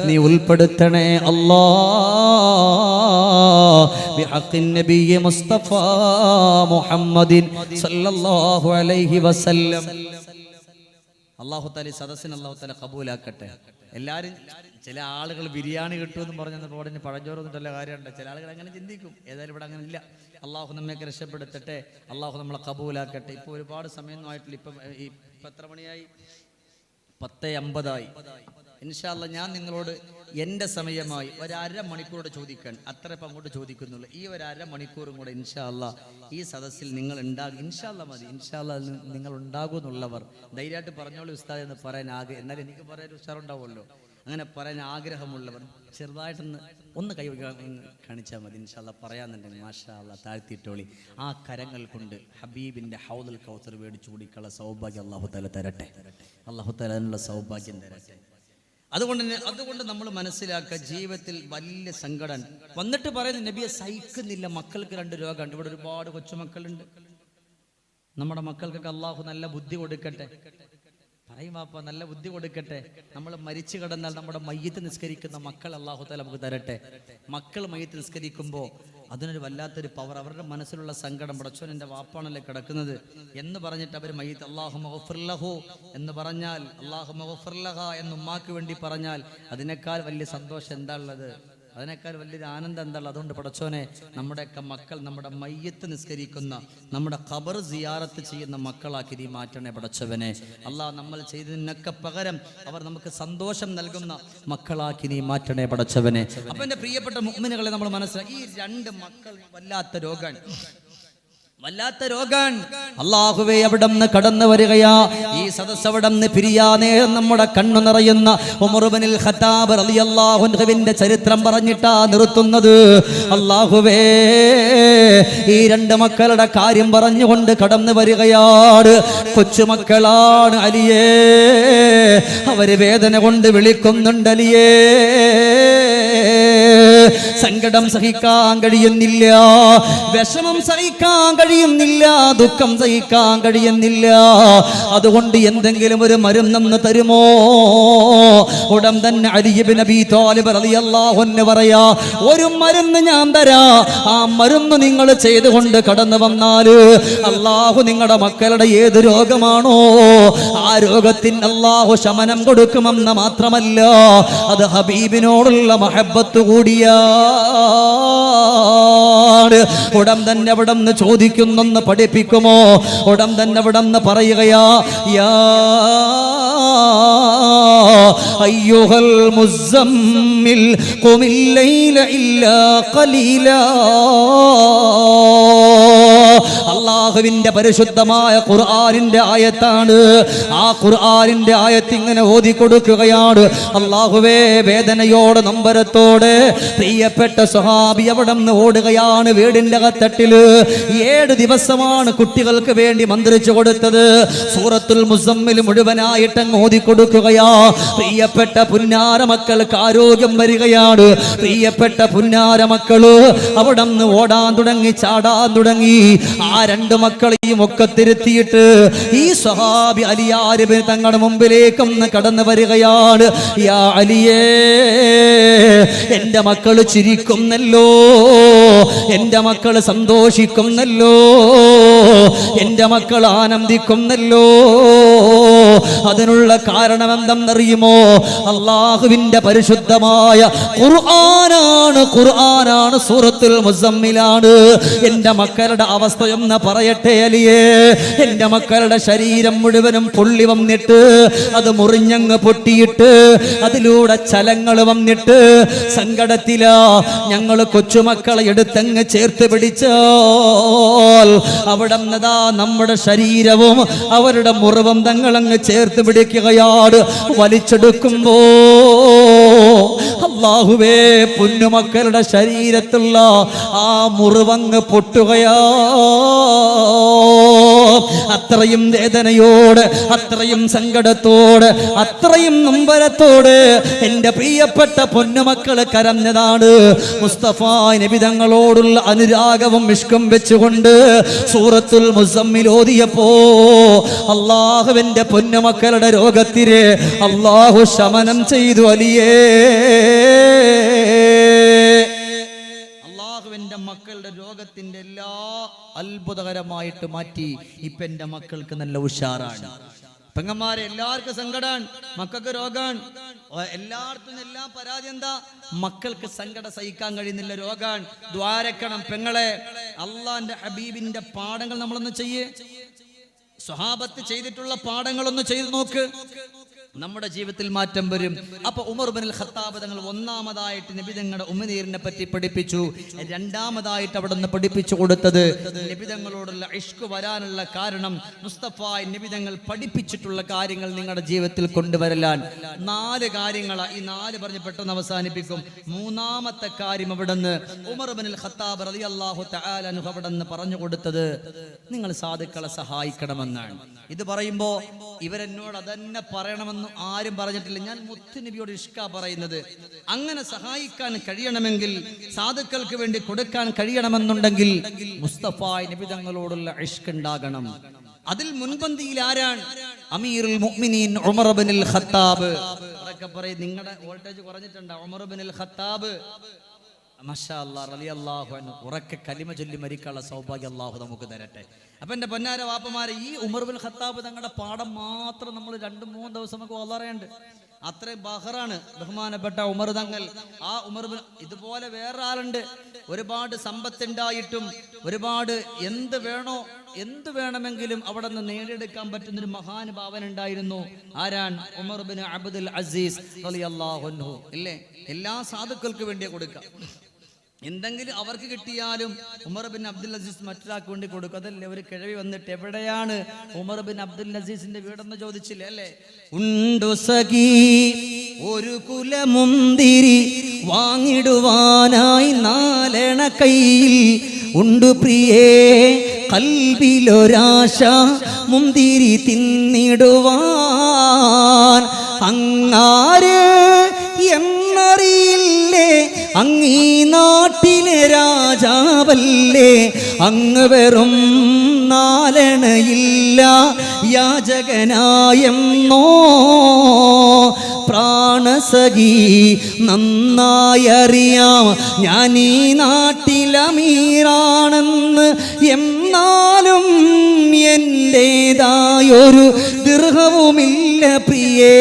നീ ഉൾപ്പെടുത്തണേ അല്ലാഹ്. ബിഹഖിൻ നബിയ്യ മുസ്തഫ മുഹമ്മദിൻ സ്വല്ലല്ലാഹു അലൈഹി വസല്ലം. അല്ലാഹു തആല സദസ്സിനെ അല്ലാഹു തആല ഖബൂലാക്കട്ടെ. എല്ലാവരും, ചില ആളുകൾ ബിരിയാണി കിട്ടുമെന്ന് പറഞ്ഞപ്പോൾ ഉടനെ പഴഞ്ചോറൊന്നുമല്ല കാര്യമുണ്ട്. ചില ആളുകൾ അങ്ങനെ ചിന്തിക്കും. ഏതായാലും ഇവിടെ അങ്ങനെ ഇല്ല. അള്ളാഹു നമ്മയൊക്കെ രക്ഷപ്പെടുത്തട്ടെ. അള്ളാഹു നമ്മളെ ഖബൂലാക്കട്ടെ. ഇപ്പോൾ ഒരുപാട് സമയമൊന്നും ആയിട്ടില്ല. ഇപ്പം എത്ര മണിയായി? 10:50 ഇൻഷാ അല്ലാഹ് ഞാൻ നിങ്ങളോട് എൻ്റെ സമയമായി ഒരു അരമണിക്കൂറോടെ ചോദിക്കാൻ, അത്ര ഇപ്പം അങ്ങോട്ട് ചോദിക്കുന്നുള്ളൂ. ഈ ഒരു അരമണിക്കൂറും കൂടെ ഇൻഷാ അല്ലാഹ് ഈ സദസ്സിൽ നിങ്ങൾ ഉണ്ടാകും. ഇൻഷാ അല്ലാഹ് മതി. ഇൻഷാ അല്ലാഹ് നിങ്ങൾ ഉണ്ടാകും എന്നുള്ളവർ ധൈര്യമായിട്ട് പറഞ്ഞോളൂ ഉസ്താദ് എന്ന് പറയാൻ എന്നാൽ എനിക്ക് പറയാൻ ഉഷാറുണ്ടാവുമല്ലോ. അങ്ങനെ പറയാൻ ആഗ്രഹമുള്ളവർ ചെറുതായിട്ടൊന്ന് കൈ കാണിച്ചാൽ മതി. ഇൻഷാ അല്ലാഹ് പറയാന്നുണ്ടെങ്കിൽ മാഷാ അല്ലാഹ് താഴ്ത്തിയിട്ടോളി. ആ കരങ്ങൾ കൊണ്ട് ഹബീബിൻ്റെ ഹൗദുൽ കൗസർ മേടിച്ചു കുടിക്കുള്ള സൗഭാഗ്യം അല്ലാഹു തആല തരട്ടെ. അല്ലാഹു തആല അതിനുള്ള സൗഭാഗ്യം തരട്ടെ. അതുകൊണ്ട് നമ്മൾ മനസ്സിലാക്കുക, ജീവിതത്തിൽ വലിയ സങ്കടം വന്നിട്ട് പറയുന്നു, നബിയെ സഹിക്കുന്നില്ല, മക്കൾക്ക് 2 രോഗമുണ്ട്. ഇവിടെ ഒരുപാട് കൊച്ചുമക്കളുണ്ട്. നമ്മുടെ മക്കൾക്കൊക്കെ അള്ളാഹു നല്ല ബുദ്ധി കൊടുക്കട്ടെ. പറയും വാപ്പ, നല്ല ബുദ്ധി കൊടുക്കട്ടെ. നമ്മൾ മരിച്ചു കിടന്നാൽ നമ്മുടെ മയ്യത്ത് നിസ്കരിക്കുന്ന മക്കൾ അള്ളാഹു തആല നമുക്ക് തരട്ടെ. മക്കൾ മയ്യത്ത് നിസ്കരിക്കുമ്പോൾ അതിനൊരു വല്ലാത്തൊരു പവർ. അവരുടെ മനസ്സിലുള്ള സങ്കടം, പടച്ചോൻ എൻ്റെ വാപ്പാണല്ലേ കിടക്കുന്നത് എന്ന് പറഞ്ഞിട്ട് അവർ മയ്യത്ത് അല്ലാഹുമ്മ ഗഫിർ ലഹു എന്ന് പറഞ്ഞാൽ, അല്ലാഹുമ്മ ഗഫിർ ലഹ എന്ന് ഉമ്മാക്ക് വേണ്ടി പറഞ്ഞാൽ അതിനേക്കാൾ വലിയ സന്തോഷം എന്താ ഉള്ളത്? അതിനേക്കാൾ വലിയൊരു ആനന്ദം എന്താ? അതുകൊണ്ട് പടച്ചോനെ, നമ്മുടെയൊക്കെ മക്കൾ നമ്മുടെ മയ്യത്ത് നിസ്കരിക്കുന്ന, നമ്മുടെ ഖബർ സിയാറത്ത് ചെയ്യുന്ന മക്കളാക്കി നീ മാറ്റണേ പടച്ചവനെ. അല്ലാഹ് നമ്മൾ ചെയ്തതിനൊക്കെ പകരം അവർ നമുക്ക് സന്തോഷം നൽകുന്ന മക്കളാക്കി നീ മാറ്റണേ പടച്ചവനെ. അപ്പൊ എൻ്റെ പ്രിയപ്പെട്ട മുഅ്മിനുകളെ, നമ്മൾ മനസ്സിലാക്കി, ഈ 2 മക്കൾ വല്ലാത്ത രോഗാണ്. അല്ലാഹുവേ, അവിടുന്ന് കടന്നു വരികയാ. ഈ സദസ്സ് അവിടുന്ന് പിരിയാനേ നമ്മുടെ കണ്ണു നിറയുന്ന ഉമർ ഇബ്നുൽ ഖത്താബ് റളിയല്ലാഹു അൻഹുവിന്റെ ചരിത്രം പറഞ്ഞിട്ടാ നിർത്തുന്നത്. അല്ലാഹുവേ, ഈ 2 മക്കളുടെ കാര്യം പറഞ്ഞുകൊണ്ട് കടന്നു വരികയാണ്. കൊച്ചുമക്കളാണ് അലിയേ. അവര് വേദന കൊണ്ട് വിളിക്കുന്നുണ്ട്, അലിയേ. സങ്കടം സഹിക്കാൻ കഴിയുന്നില്ല, വിഷമം സഹിക്കാൻ കഴിയുന്നില്ല, ദുഃഖം സഹിക്കാൻ കഴിയുന്നില്ല. അതുകൊണ്ട് എന്തെങ്കിലും ഒരു മരുന്നൊന്ന് തരുമോ? ഉടൻ തന്നെ അലി ഇബ്നു അബീ ത്വാലിബ് റളിയല്ലാഹു അൻഹു പറയാ, ഒരു മരുന്ന് ഞാൻ തരാ. ആ മരുന്ന് നിങ്ങൾ ചെയ്തുകൊണ്ട് കടന്നു വന്നാൽ അല്ലാഹു നിങ്ങളുടെ മക്കളുടെ ഏത് രോഗമാണോ ആ രോഗത്തിന് അല്ലാഹു ശമനം കൊടുക്കുമെന്ന് മാത്രമല്ല, അത് ഹബീബിനോടുള്ള മഹബ്ബത്ത് കൂടിയാ. വിളിയാണ്. ഉടൻ തന്നെ അവിടെ നിന്ന് ചോദിക്കുന്നൊന്ന് പഠിപ്പിക്കുമോ? ഉടൻ തന്നെ അവിടെ നിന്ന് പറയുകയാ, യാ അയ്യുഹൽ മുസമ്മിൽ ഖുമിൽ ലൈല ഇല്ലാ ഖലീലാ. അല്ലാഹുവിന്റെ പരിശുദ്ധമായ ഖുർആനിന്റെ ആയത്താണ്. ആ ഖുർആനിന്റെ ആയത്ത് ഇങ്ങനെ ഓതി കൊടുക്കുകയാണ്. അല്ലാഹുവേ, വേദനയോടെ നൊമ്പരത്തോടെ പ്രിയപ്പെട്ട സ്വഹാബി അവിടെ നിന്ന് ഓടുകയാണ്. വീടിന്റെ അകത്തട്ടില് 7 ദിവസമാണ് കുട്ടികൾക്ക് വേണ്ടി മന്ത്രിച്ചു കൊടുത്തത്. സൂറത്തുൽ മുസമ്മിൽ മുഴുവനായിട്ട് അങ്ങ് ഓതി കൊടുക്കുകയാ. പ്രിയപ്പെട്ട പുന്നാര മക്കൾക്ക് ആരോഗ്യം വരികയാണ്. പ്രിയപ്പെട്ട പുന്നാര മക്കള് അവിടെ നിന്ന് ഓടാൻ തുടങ്ങി, ചാടാൻ തുടങ്ങി. ആ 2 മക്കളെയും ഒക്കെ തിരുത്തിയിട്ട് ഈ സ്വഹാബി അലിയാര് തങ്ങളുടെ മുമ്പിലേക്കൊന്ന് കടന്നു വരികയാണ്. യാ അലിയേ, എന്റെ മക്കള് ചിരിക്കുന്നല്ലോ, എന്റെ മക്കള് സന്തോഷിക്കുന്നല്ലോ, എന്റെ മക്കൾ ആനന്ദിക്കുന്നല്ലോ. അതിനുള്ള കാരണം എന്തെന്നറിയുമോ? അല്ലാഹുവിന്റെ പരിശുദ്ധമായ ഖുർആനാണ്. ഖുർആനാണ്, സൂറത്തുൽ മുസമ്മിലാണ്. എന്റെ മക്കളുടെ അവസ്ഥയൊന്ന് പറയട്ടെ അലിയേ. എന്റെ മക്കളുടെ ശരീരം മുഴുവനും പൊള്ളി വന്നിട്ട്, അത് മുറിഞ്ഞങ്ങ് പൊട്ടിയിട്ട്, അതിലൂടെ ചലങ്ങൾ വന്നിട്ട് സങ്കടത്തിലാ. ഞങ്ങൾ കൊച്ചുമക്കളെ എടുത്തങ്ങ് ചേർത്ത് പിടിച്ചാൽ അവിടെ നിന്നതാ നമ്മുടെ ശരീരവും അവരുടെ മുറിവും തങ്ങളങ്ങ് ചേർത്ത് പിടിക്കുകയാണ്. വലിച്ചെടുക്കുമ്പോ അല്ലാഹുവേ, പൊന്നുമക്കളുടെ ശരീരത്തുള്ള ആ മുറിവങ്ങ് പൊട്ടുകയാ. അത്രയും വേദനയോടെ, അത്രയും സങ്കടത്തോടെ, അത്രയും നൊമ്പരത്തോടെ എന്റെ പ്രിയപ്പെട്ട പൊന്നുമക്കള് കരഞ്ഞതാണ്. മുസ്തഫ നബി തങ്ങളോടുള്ള അനുരാഗവും ഇഷ്കും വെച്ചുകൊണ്ട് സൂറത്തുൽ മുസമ്മിൽ ഓതിയപ്പോ അല്ലാഹുവിന്റെ പൊന്നുമക്കളുടെ രോഗത്തിന് അല്ലാഹു ശമനം ചെയ്തു അലിയേ. അല്ലാഹുവിന്റെ മക്കളുടെ രോഗത്തിന്റെ എല്ലാ അത്ഭുതകരമായിട്ട് മാറ്റി. ഇപ്പൊ എന്റെ മക്കൾക്ക് നല്ല ഉഷാറാണ്. പെങ്ങന്മാരെ, എല്ലാവർക്കും സങ്കടാണ്, മക്കൾക്ക് രോഗാണ്. എല്ലായിടത്തും എല്ലാം പരാതി എന്താ? മക്കൾക്ക് സങ്കടം സഹിക്കാൻ കഴിയുന്നില്ല, രോഗാണ്. ദ്വാരക്കണം പെങ്ങളെ. അള്ളാന്റെ ഹബീബിന്റെ പാഠങ്ങൾ നമ്മളൊന്ന് ചെയ്യേ. സ്വഹാബത്ത് ചെയ്തിട്ടുള്ള പാഠങ്ങളൊന്ന് ചെയ്തു നോക്ക്. നമ്മുടെ ജീവിതത്തിൽ മാറ്റം വരും. അപ്പൊ ഉമർ ഇബ്നുൽ ഖത്താബ് തങ്ങൾ ഒന്നാമതായിട്ട് നബി തങ്ങളുടെ ഉമ്മനീരിനെ പറ്റി പഠിപ്പിച്ചു. രണ്ടാമതായിട്ട് അവിടെ നിന്ന് പഠിപ്പിച്ചു കൊടുത്തത് നബി തങ്ങളോടുള്ള ഇഷ്ക് വരാനുള്ള കാരണം മുസ്തഫ നബി തങ്ങൾ പഠിപ്പിച്ചിട്ടുള്ള കാര്യങ്ങൾ നിങ്ങളുടെ ജീവിതത്തിൽ കൊണ്ടുവരലാൻ 4 കാര്യങ്ങളാണ്. ഈ 4 പറഞ്ഞ് പെട്ടെന്ന് അവസാനിപ്പിക്കും. മൂന്നാമത്തെ കാര്യം അവിടെ നിന്ന് ഉമർ ഇബ്നുൽ ഖത്താബ് റളിയല്ലാഹു തആല അൻഹു അവിടെ നിന്ന് പറഞ്ഞു കൊടുത്തത് നിങ്ങൾ സാധുക്കളെ സഹായിക്കണമെന്നാണ്. ഇത് പറയുമ്പോ ഇവരെന്നോട് അതന്നെ പറയണമെന്ന് ആരും പറഞ്ഞിട്ടില്ല. ഞാൻ മുത്തുനബിയോട് ഇഷ്കാ പറയുന്നത്. അങ്ങനെ സഹായിക്കാൻ കഴിയണമെങ്കിൽ, സാധുക്കൾക്ക് വേണ്ടി കൊടുക്കാൻ കഴിയണമെന്നുണ്ടെങ്കിൽ മുസ്തഫ നബി തങ്ങളോടുള്ള ഇഷ്ക് ഉണ്ടാകണം. അതിൽ മുൻപന്തിയിൽ ആരാണ്? അമീറുൽ മുഅ്മിനീൻ ഉമർ ഇബ്നുൽ ഖത്താബ്. അവരൊക്കെ പറയും നിങ്ങളുടെ വോൾട്ടേജ് കുറഞ്ഞിട്ടുണ്ട്. ഉമർ ഇബ്നുൽ ഖത്താബ് മാഷാ അല്ലാഹ് റളിയല്ലാഹു അൻഹു ഉറക്കെ കലിമ ചൊല്ലി മരിക്കാനുള്ള സൗഭാഗ്യം അല്ലാഹു നമുക്ക് തരട്ടെ. അപ്പൊ എന്റെ പൊന്നാര വാപ്പമാരെ, ഈ ഉമർ ഇബ്നുൽ ഖത്താബ് തങ്ങളുടെ പാഠം മാത്രം നമ്മൾ 2-3 ദിവസം നമുക്ക് വളരേണ്ട അത്രയും ബഹറാണ് ബഹുമാനപ്പെട്ട ഉമർ തങ്ങൾ. ആ ഉമർ ഇതുപോലെ വേറെ ആളുണ്ട്. ഒരുപാട് സമ്പത്തുണ്ടായിട്ടും ഒരുപാട് എന്ത് വേണമെങ്കിലും അവിടെ നിന്ന് നേടിയെടുക്കാൻ പറ്റുന്നൊരു മഹാനുഭാവൻ ഉണ്ടായിരുന്നു. ആരാണ്? ഉമർ ഇബ്നു അബ്ദുൽ അസീസ് റളിയല്ലാഹു അൻഹു. ഇല്ലേ, എല്ലാ സാധുക്കൾക്ക് വേണ്ടിയാ കൊടുക്കുക. എന്തെങ്കിലും അവർക്ക് കിട്ടിയാലും ഉമർ ബിൻ അബ്ദുൽ അസീസ് മറ്റൊരാൾക്ക് വേണ്ടി കൊടുക്കും. അതല്ലേ ഒരു കിഴവി വന്നിട്ട് എവിടെയാണ് ഉമർ ബിൻ അബ്ദുൽ അസീസിന്റെ വീടെന്ന് ചോദിച്ചില്ലേ? അല്ലേ, ഉണ്ടു സഖീ ഒരു കുലമുന്തിരി വാങ്ങിടുവാനായി 4 കയ്യിൽ ഉണ്ടു പ്രിയേ കൽബിലൊരാശ മുന്തിരി തിന്നിടുവാൻ. അങ്ങാര് എന്നറിയില്ലേ, അങ്ങീ നാട്ടിലെ രാജാവല്ലേ, അങ്ങ് വെറും 4 യാചകനായെന്നോ പ്രാണസഖി നന്നായി അറിയാം ഞാൻ ഈ നാട്ടിലമീറാണെന്ന്. എന്നാലും എൻ്റെതായൊരു ദിർഹവുമില്ല പ്രിയേ.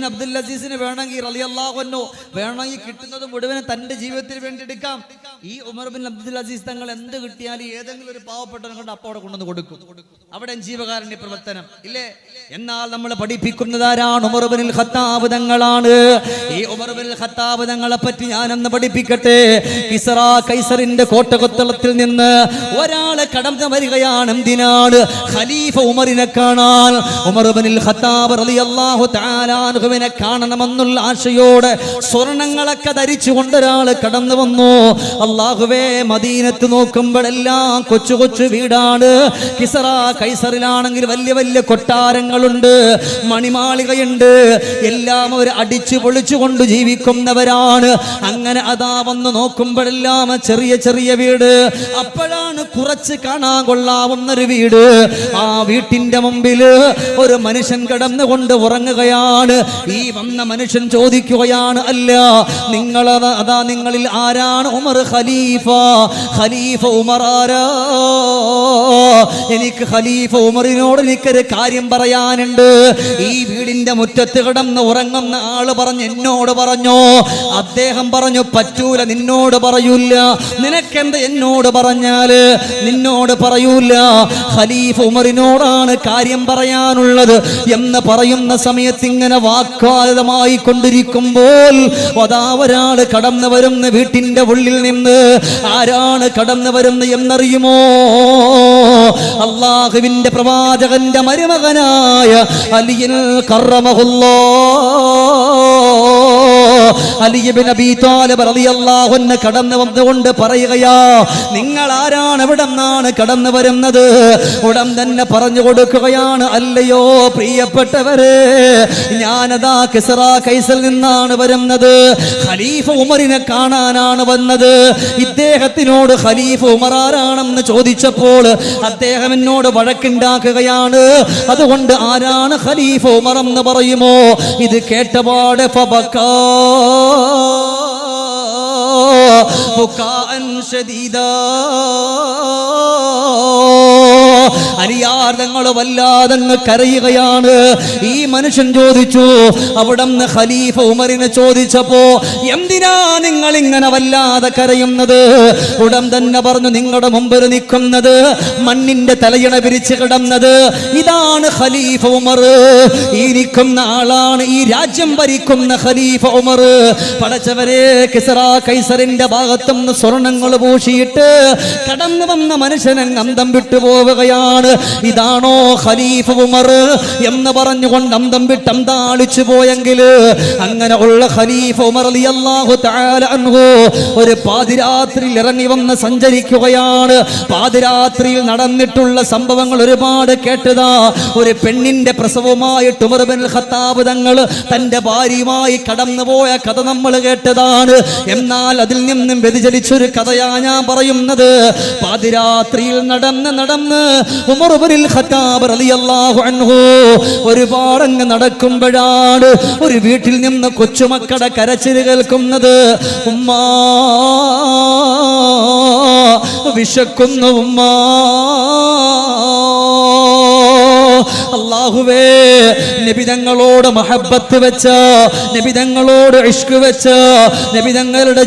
അബ്ദുൽ അസീസിന് വേണമെങ്കിൽ റളിയല്ലാഹു അൻഹു വേണമെങ്കിൽ കിട്ടുന്നത് മുഴുവൻ തന്റെ ജീവിതത്തിന് വേണ്ടി എടുക്കാം. ഈ ഉമർ ബിൻ അബ്ദുൽ അസീസ് തങ്ങൾ എന്ത് കിട്ടിയാലും ഏതെങ്കിലും ഒരു പാവപ്പെട്ടവനെ കൊണ്ട് അപ്പോൾ അവിടെ കൊണ്ടുവന്ന് കൊടുക്കും. അവിടെ ജീവകാരുണ്യ പ്രവർത്തനം ഇല്ലേ? എന്നാൽ നമ്മൾ പഠിപ്പിക്കുന്നത് ആരാണ്? ഉമർ ബിൻ ഖത്താബ് തങ്ങളാണ്. ഈ ഉമർ ബിൻ ഖത്താബ് തങ്ങളെ പറ്റി ഞാനൊന്ന് പഠിപ്പിക്കട്ടെ. കിസ്റ കൈസറിന്റെ കോട്ടകൊത്തളത്തിൽ നിന്ന് ഒരാളെ കടന്നു വരികയാണ്. എന്തിനാണ്? ഖലീഫ ഉമറിനെ കാണാൻ. ഉമർ ബിൻ ഖത്താബ് റളിയല്ലാഹു തആല അൻഹുവിനെ കാണണമെന്നുള്ള ആശയോടെ സ്വർണങ്ങളൊക്കെ ധരിച്ചുകൊണ്ട് ഒരാൾ കടന്നു വന്നു. അല്ലാഹുവേ, മദീനത്ത് നോക്കുമ്പോഴെല്ലാം കൊച്ചു കൊച്ചു വീടാണ്. കിസ്റ കൈസറിലാണെങ്കിൽ വലിയ വലിയ കൊട്ടാരങ്ങളുണ്ട്, മണിമാളികയുണ്ട്. എല്ലാം അവർ അടിച്ചു പൊളിച്ചു കൊണ്ട് ജീവിക്കുന്നവരാണ്. അങ്ങനെ അതാ വന്ന് നോക്കുമ്പോഴെല്ലാം ചെറിയ ചെറിയ വീട്. അപ്പോഴാണ് കുറച്ച് കാണാൻ കൊള്ളാവുന്നൊരു വീട്. ആ വീട്ടിന്റെ മുമ്പിൽ ഒരു മനുഷ്യൻ കിടന്നുകൊണ്ട് ഉറങ്ങുകയാണ്. ഈ വന്ന മനുഷ്യൻ ചോദിക്കുകയാണ്, അല്ല നിങ്ങളിൽ ആരാണ് ഉമർ ഖലീഫ? ഖലീഫ ഉമർ ആരാ? എനിക്ക് ഖലീഫ ഉമറിനോട് എനിക്കൊരു കാര്യം പറയാനുണ്ട്. ഈ വീടിന്റെ മുറ്റത്ത് കിടന്ന് ഉറങ്ങുന്ന ആള് പറഞ്ഞു, എന്നോട് പറഞ്ഞോ? അദ്ദേഹം പറഞ്ഞു, പറ്റൂല, നിന്നോട് പറയൂല. നിനക്കെന്ത് എന്നോട് പറഞ്ഞാല്? നിന്നോട് പറയൂല. ഖലീഫ ഉമറിനോടാണ് കാര്യം പറയാനുള്ളത് എന്ന് പറയുന്ന സമയത്ത് ഇങ്ങനെ വാഗ്വാദമായി കൊണ്ടിരിക്കുമ്പോൾ അതാ ഒരാൾ കടന്നു വരുന്ന വീട്ടിന്റെ ഉള്ളിൽ നിന്ന്. ആരാണ് കടന്നു വരുന്നത് എന്നറിയുമോ? അല്ലാഹുവിന്റെ പ്രവാചകന്റെ മരുമകനായ അലിയിൽ അലി ഇബ്നു അബീ ത്വാലിബ് റളിയല്ലാഹു അൻഹു കടന്നു വന്നുകൊണ്ട് പറയുകയാ, നിങ്ങൾ ആരാണ്? എവിടെ നിന്നാണ് കടന്നു വരുന്നത്? ഉടൻ തന്നെ പറഞ്ഞു കൊടുക്കുകയാണ്, അല്ലയോ പ്രിയപ്പെട്ടവരെ, ഞാനതാ കിസ്റ കൈസറിൽ നിന്നാണ് വരുന്നത്. ഖലീഫ ഉമറിനെ കാണാനാണ് വന്നത്. ഇദ്ദേഹത്തിനോട് ഖലീഫ ഉമർ ആരാണെന്ന് ചോദിച്ചപ്പോൾ അദ്ദേഹം എന്നോട് വഴക്കുണ്ടാക്കുകയാണ്. അതുകൊണ്ട് ആരാണ് ഖലീഫ ഉമർ എന്ന് പറയുമോ? ഇത് കേട്ടപാടെ ഫബക്കാ ബുകാഅൻ ശദീദാ. അരിയാർദങ്ങൾ വല്ലാതങ്ങ് കരയുകയാണ്. ഈ മനുഷ്യൻ ചോദിച്ചു, അവിടുന്ന് ഖലീഫ ഉമറിനെ ചോദിച്ചപ്പോ, എന്തിനാ നിങ്ങൾ ഇങ്ങനെ വല്ലാതെ കരയുന്നത്? ഉടൻ തന്നെ പറഞ്ഞു, നിങ്ങളുടെ മുമ്പിൽ നിൽക്കുന്നത്, മണ്ണിന്റെ തലയിണ പിരിച്ച് കിടന്നത്, ഇതാണ് ഖലീഫ ഉമർ. ഈ നിൽക്കുന്ന ആളാണ് ഈ രാജ്യം ഭരിക്കുന്ന ഖലീഫ ഉമർ. പടച്ചവരെ, കിസ്റ കൈസറിന്റെ ഭാഗത്തുനിന്ന് സ്വർണങ്ങൾ പൂശിയിട്ട് കടന്നു വന്ന മനുഷ്യനെ അന്തം വിട്ടുപോവുകയാണ്. ഇതാണോ ഖലീഫ ഉമർ എന്ന് പറഞ്ഞുകൊണ്ട് അന്തം വിട്ട് അന്താളിച്ചു പോയെങ്കിൽ, അങ്ങനെ ഉള്ള ഖലീഫ ഉമർ റളിയല്ലാഹു തആല അൻഹു ഒരു പാതിരാത്രിയിൽ ഇറങ്ങി വന്ന് സഞ്ചരിക്കുകയാണ്. പാതിരാത്രിയിൽ നടന്നിട്ടുള്ള സംഭവങ്ങൾ ഒരുപാട് കേട്ടതാ. ഒരു പെണ്ണിന്റെ പ്രസവമായിട്ട് ഉമർ ബിൻ ഖത്താബ് തങ്ങൾ തന്റെ ഭാര്യയുമായി കടന്നുപോയ കഥ നമ്മൾ കേട്ടതാണ്. എന്നാൽ അതിൽ നിന്നും വ്യതിചലിച്ചൊരു കഥയാ ഞാൻ പറയുന്നത്. പാതിരാത്രിയിൽ നടന്ന് ഉമർ ഇബ്നുൽ ഖത്താബ് റളിയല്ലാഹു അൻഹു ഒരുപാട് അങ്ങ് നടക്കുമ്പോഴാണ് ഒരു വീട്ടിൽ നിന്ന് കൊച്ചുമക്കളുടെ കരച്ചിൽ കേൾക്കുന്നത്. ഉമ്മാ, വിശക്കുന്നു ഉമ്മാ. അല്ലാഹുവേ, നബി തങ്ങളോട് മഹബ്ബത്ത് വെച്ച, നബി തങ്ങളോട് ഇഷ്ക് വെച്ച, നബി തങ്ങളുടെ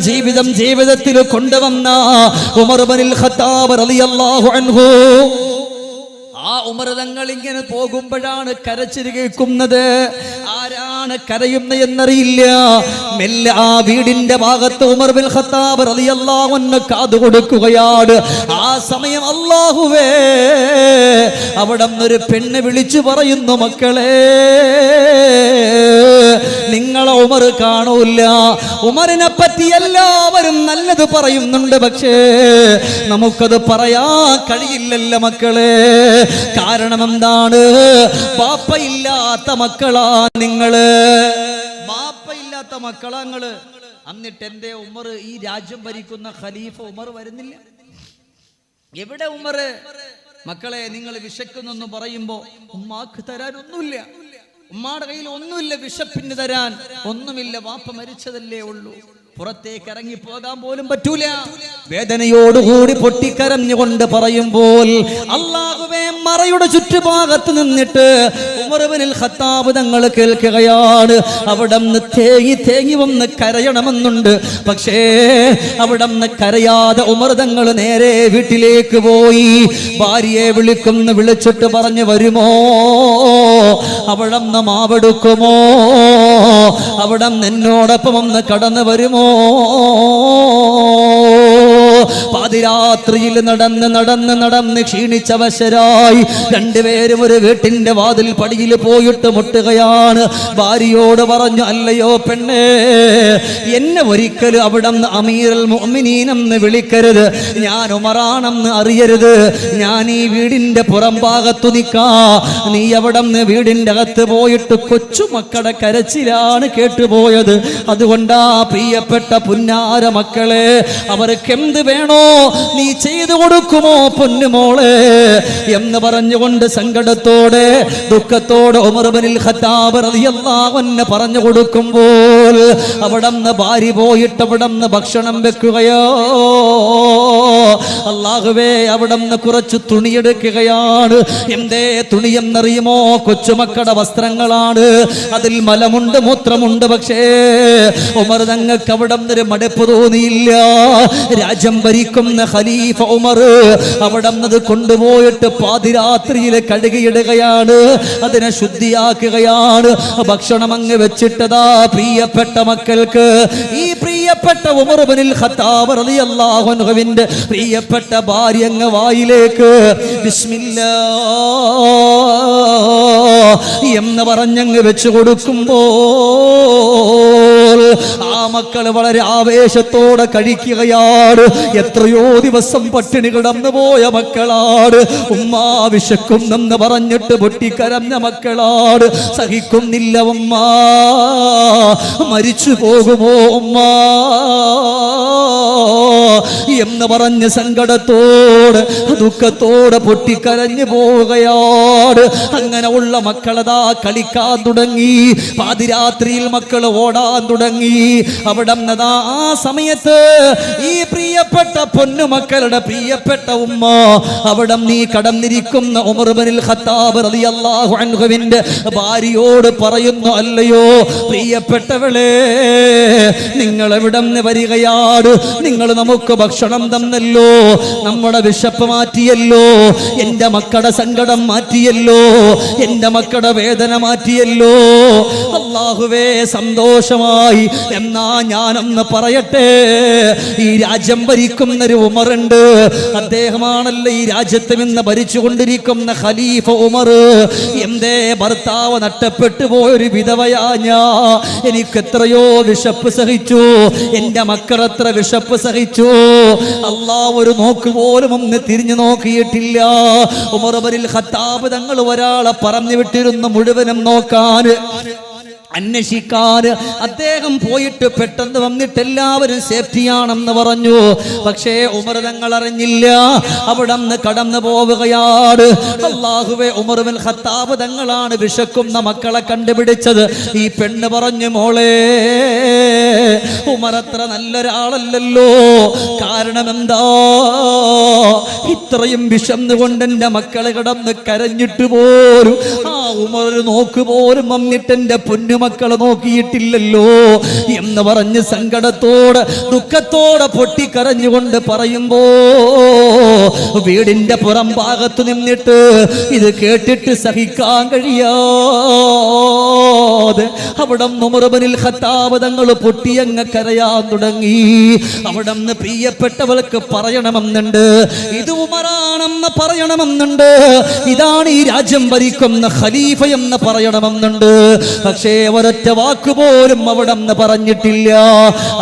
ജീവിതത്തിൽ കൊണ്ടുവന്ന ഉമർ ഇബ്നുൽ ഖത്താബ് റളിയല്ലാഹു അൻഹു, ആ ഉമർ തങ്ങൾ ഇങ്ങനെ പോകുമ്പോഴാണ് കരച്ചിൽ കേൾക്കുന്നത്. ആരാണ് കരയുന്നത് എന്നറിയില്ല. മെല്ലെ ആ വീടിന്റെ ഭാഗത്ത് ഉമർ ബിൻ ഖത്താബ് റളിയല്ലാഹു അൻഹു കാതു കൊടുക്കുകയാണ്. ആ സമയം അല്ലാഹുവേ, അവിടെ ഒരു പെണ്ണ് വിളിച്ചു പറയുന്നു, മക്കളെ, നിങ്ങളെ ഉമർ കാണൂല. ഉമറിനെ പറ്റി എല്ലാവരും നല്ലത് പറയുന്നുണ്ട്, പക്ഷേ നമുക്കത് പറയാൻ കഴിയില്ലല്ലോ മക്കളെ. കാരണം എന്താണ്? ബാപ്പയില്ലാത്ത മക്കളാ നിങ്ങള്, ബാപ്പയില്ലാത്ത മക്കളാ നിങ്ങള്. എന്നിട്ട് എന്തേ ഉമർ, ഈ രാജ്യം ഭരിക്കുന്ന ഖലീഫ ഉമർ വരുന്നില്ല? എവിടെ ഉമർ? മക്കളെ, നിങ്ങൾ വിശക്കുന്നെന്ന് പറയുമ്പോ ഉമ്മാക്ക് തരാൻ ഒന്നുമില്ല, ഉമ്മാടെ കയ്യിൽ ഒന്നുമില്ല, വിശപ്പിന് തരാൻ ഒന്നുമില്ല. വാപ്പ മരിച്ചതല്ലേ ഉള്ളൂ. പുറത്തേക്ക് ഇറങ്ങി പോകാൻ പോലും പറ്റൂല. വേദനയോടുകൂടി പൊട്ടിക്കരഞ്ഞുകൊണ്ട് പറയുമ്പോൾ, അല്ലാഹുവേ, മറയുടെ ചുറ്റുഭാഗത്ത് നിന്നിട്ട് ഉമർ ഇബ്നുൽ ഖത്താബ് തങ്ങൾ കേൾക്കുകയാണ്. അവിടന്ന് തേങ്ങി വന്ന് കരയണമെന്നുണ്ട്. പക്ഷേ അവിടന്ന് കരയാതെ ഉമർ തങ്ങൾ നേരെ വീട്ടിലേക്ക് പോയി. ഭാര്യയെ വിളിച്ചിട്ട് പറഞ്ഞു, വരുമോ? അവിടന്ന് മാവെടുക്കുമോ? അവിടന്ന് എന്നോടൊപ്പം ഒന്ന് കടന്നു വരുമോ? പാതിരാത്രിയിൽ നടന്ന് ക്ഷീണിച്ചവശരായി രണ്ടുപേരും ഒരു വീട്ടിന്റെ വാതിൽ പടിയിൽ പോയിട്ട് മുട്ടുകയാണ്. ഭാര്യയോട് പറഞ്ഞു, അല്ലയോ പെണ്ണേ, എന്നെ ഒരിക്കലും അവിടന്ന് അമീറുൽ മുഅ്മിനീൻ എന്ന് വിളിക്കരുത്. ഞാൻ ഉമറാണെന്ന് അറിയരുത്. ഞാൻ ഈ വീടിന്റെ പുറം ഭാഗത്തു നിൽക്കാ. നീ അവിടന്ന് വീടിന്റെ അകത്ത് പോയിട്ട് കൊച്ചുമക്കളുടെ കരച്ചിലാണ് കേട്ടുപോയത്. അതുകൊണ്ടാ പ്രിയപ്പെട്ട പുന്നാര മക്കളെ, അവർക്ക് എന്ത് വേണോ നീ ചെയ്തു കൊടുക്കുമോ പൊന്നുമോളെ എന്ന് പറഞ്ഞുകൊണ്ട് സങ്കടത്തോടെ ദുഃഖത്തോടെ ഉമർ ഇബ്നുൽ ഖത്താബ് റളിയല്ലാഹു അൻഹു പറഞ്ഞു കൊടുക്കുമ്പോൾ അവിടന്ന് ഭാര്യ പോയിട്ട് അവിടന്ന് ഭക്ഷണം വെക്കുകയോ. അല്ലാഹുവേ, അവിടന്ന് കുറച്ച് തുണിയെടുക്കുകയാണ്. എന്തേ തുണിയെന്നറിയുമോ? കൊച്ചുമക്കളുടെ വസ്ത്രങ്ങളാണ്. അതിൽ മലമുണ്ട്, മൂത്രമുണ്ട്. പക്ഷേ ഉമർ തങ്ങൾക്ക് അവിടന്നൊരു മടുപ്പ് തോന്നിയില്ല. രാജ്യം ഭരിക്കുന്ന ഖലീഫ ഉമർ അവിടന്നത് കൊണ്ടുപോയിട്ട് പാതിരാത്രിയിൽ കഴുകിയിടുകയാണ്. അതിനെ ശുദ്ധിയാക്കുകയാണ്. ഭക്ഷണം അങ്ങ് വെച്ചിട്ടതാ പ്രിയപ്പെട്ട മക്കൾക്ക്, ഈ പ്രിയപ്പെട്ട ഉമർ ഇബ്നുൽ ഖത്താബ് റളിയല്ലാഹു അൻഹുവിന്റെ പ്രിയപ്പെട്ട ഭാര്യ അങ്ങ് വായിലേക്ക് ബിസ്മില്ലാഹ് എന്ന് പറഞ്ഞങ്ങ് വെച്ചു കൊടുക്കുമ്പോൾ ആ മക്കൾ വളരെ ആവേശത്തോടെ കഴിക്കുകയാണ്. എത്രയോ ദിവസം പട്ടിണി കിടന്നു പോയ മക്കളാണ്. ഉമ്മാ വിശക്കുന്നെന്ന് പറഞ്ഞിട്ട് പൊട്ടിക്കരഞ്ഞ മക്കളാണ്. സഹിക്കുന്നില്ല ഉമ്മ, മരിച്ചു പോകുമോ ഉമ്മ എന്ന് പറഞ്ഞ് സങ്കടത്തോട് ദുഃഖത്തോടെ പൊട്ടിക്കരഞ്ഞു പോവുകയാണ്. അങ്ങനെ ഉള്ള മക്കളതാ കളിക്കാൻ തുടങ്ങി. പാതിരാത്രിയിൽ മക്കൾ ഓടാൻ തുടങ്ങി. അവിടെ ആ സമയത്ത് ഈ പ്രിയപ്പെട്ട പൊന്നുമക്കളുടെ പ്രിയപ്പെട്ട ഉമ്മ അവിടെ നീ കടന്നിരിക്കുന്ന ഉമർ ഇബ്നുൽ ഖത്താബ് റളിയല്ലാഹു അൻഹുവിന്റെ ഭാര്യയോട് പറയുന്നു, അല്ലയോ പ്രിയപ്പെട്ടവളെ, നിങ്ങൾ എവിടെ നിന്ന് വരികയാണ്? നിങ്ങൾ നമുക്ക് ഭക്ഷണം തന്നല്ലോ, നമ്മുടെ വിശപ്പ് മാറ്റിയല്ലോ, എന്റെ മക്കളുടെ സങ്കടം മാറ്റിയല്ലോ, എന്റെ മക്കളുടെ വേദന മാറ്റിയല്ലോ. അല്ലാഹുവേ, സന്തോഷമായി. എന്നാ ഞാനൊന്ന് പറയട്ടെ, ഈ രാജ്യം ഭരിക്കുന്നൊരു ഉമറുണ്ട്. അദ്ദേഹമാണല്ലോ ഈ രാജ്യത്ത് നിന്ന് ഭരിച്ചുകൊണ്ടിരിക്കുന്ന ഖലീഫ ഉമർ. എന്തേ ഭർത്താവ് നഷ്ടപ്പെട്ടു പോയൊരു വിധവയാ ഞാൻ. എനിക്ക് എത്രയോ വിശപ്പ് സഹിച്ചു, എന്റെ മക്കൾ എത്ര വിശപ്പ് സഹിച്ചു. അല്ലാഹ് ഒരു നോക്ക് പോലും ഒന്ന് തിരിഞ്ഞു നോക്കിയിട്ടില്ല. ഉമർ ഇബ്നുൽ ഖത്താബ് തങ്ങൾ ഒരാളെ പറഞ്ഞു വിട്ടിരുന്നു മുഴുവനും നോക്കാൻ, അന്വേഷിക്കാൻ. അദ്ദേഹം പോയിട്ട് പെട്ടെന്ന് വന്നിട്ട് എല്ലാവരും സേഫ്റ്റിയാണെന്ന് പറഞ്ഞു. പക്ഷേ ഉമർ തങ്ങൾ അറിഞ്ഞില്ല. അവിടെ നിന്ന് കടന്നു പോവുകയാണ്. അല്ലാഹുവേ, ഉമർ ഇബ്നുൽ ഖത്താബ് തങ്ങളാണ് വിശക്കുന്ന മക്കളെ കണ്ടുപിടിച്ചത്. ഈ പെണ്ണ് പറഞ്ഞു, മോളെ, ഉമർ അത്ര നല്ലൊരാളല്ലല്ലോ. കാരണം എന്താ? ഇത്രയും വിശന്നുകൊണ്ട് എന്റെ മക്കളെ കിടന്ന് കരഞ്ഞിട്ട് പോലും ആ ഉമർ നോക്ക് പോലും വന്നിട്ട് എന്റെ പൊന്നുമക്കളെ നോക്കിയിട്ടില്ലല്ലോ എന്ന് പറഞ്ഞ് സങ്കടത്തോടെ ദുഃഖത്തോടെ പൊട്ടിക്കരഞ്ഞുകൊണ്ട് പറയുമ്പോ വീടിന്റെ പുറം ഭാഗത്ത് നിന്നിട്ട് ഇത് കേട്ടിട്ട് സഹിക്കാൻ കഴിയാതെ അവിടെ ഉമർ ഇബ്നുൽ ഖത്താബ് തങ്ങൾ പൊട്ടിയങ്ങ് കരയാൻ തുടങ്ങി. അവിടെ നിന്ന് പ്രിയപ്പെട്ടവൾക്ക് പറയണമെന്നുണ്ട്, ഇത് ഉമറാണെന്ന് പറയണമെന്നുണ്ട്, ഇതാണ് ഈ രാജ്യം ഭരിക്കുന്ന ഖലീഫ എന്ന് പറയണമെന്നുണ്ട്. പക്ഷേ ഒരൊറ്റ വാക്കുപോലും അവിടെ നിന്ന് പറഞ്ഞിട്ടില്ല.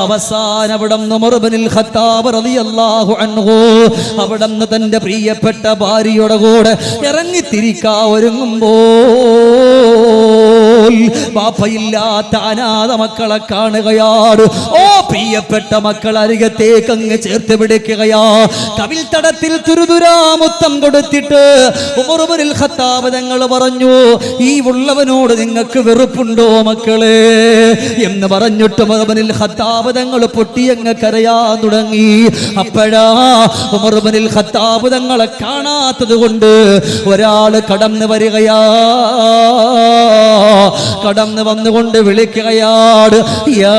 അവസാനം അവിടെ ഉമർ ഇബ്നുൽ ഖത്താബ് റളിയല്ലാഹു അൻഹു അവിടെ നിന്ന് തന്റെ പ്രിയപ്പെട്ട ഭാര്യയുടെ കൂടെ ഇറങ്ങിത്തിരിക്കാൻ ഒരുങ്ങുമ്പോൾ ബാപ്പയില്ലാത്ത അനാഥ മക്കളെ കാണുകയാണ്. ഓ പ്രിയപ്പെട്ട മക്കൾ അരികത്തേക്ക് അങ്ങ് ചേർത്ത് പിടിക്കുകയാ. കവിൽ തടത്തിൽ തുരുതുരാ മുത്തം കൊടുത്തിട്ട് ഉമർ ഇബ്നുൽ ഖത്താബ് തങ്ങൾ പറഞ്ഞു, ഈ ഉള്ളവനോട് നിങ്ങൾക്ക് വെറുപ്പുണ്ടോ മക്കളെ എന്ന് പറഞ്ഞിട്ട് ഉമർ ഇബ്നുൽ ഖത്താബ് തങ്ങൾ പൊട്ടിയങ്ങ് കരയാൻ തുടങ്ങി. അപ്പോഴാ ഉമർ ഇബ്നുൽ ഖത്താബ് തങ്ങളെ കാണാത്തത് കൊണ്ട് ഒരാള് കടന്നു വരികയാ. കടന്നു വന്നുകൊണ്ട് വിളിക്കുകയാണ്, യാ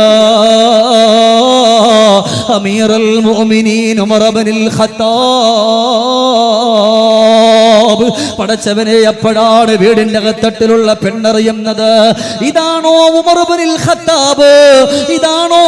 അമീറുൽ മുഅ്മിനീൻ ഉമർ ഇബ്നുൽ ഖത്താബ്. പടച്ചവനെ, എപ്പോഴാണ് വീടിന്റെ അകത്തട്ടിലുള്ള പെണ്ണറിയുന്നത്, ഇതാണോ ഉമർ ഇബ്നുൽ ഖത്താബ്, ഇതാണോ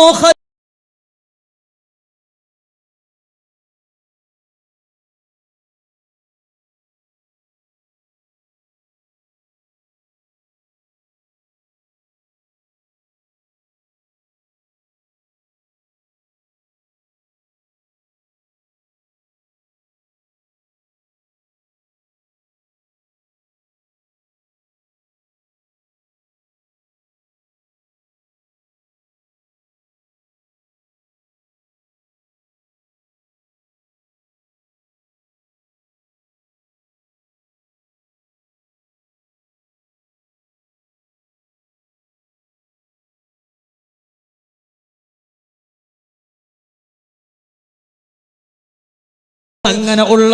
അങ്ങനെ ഉള്ള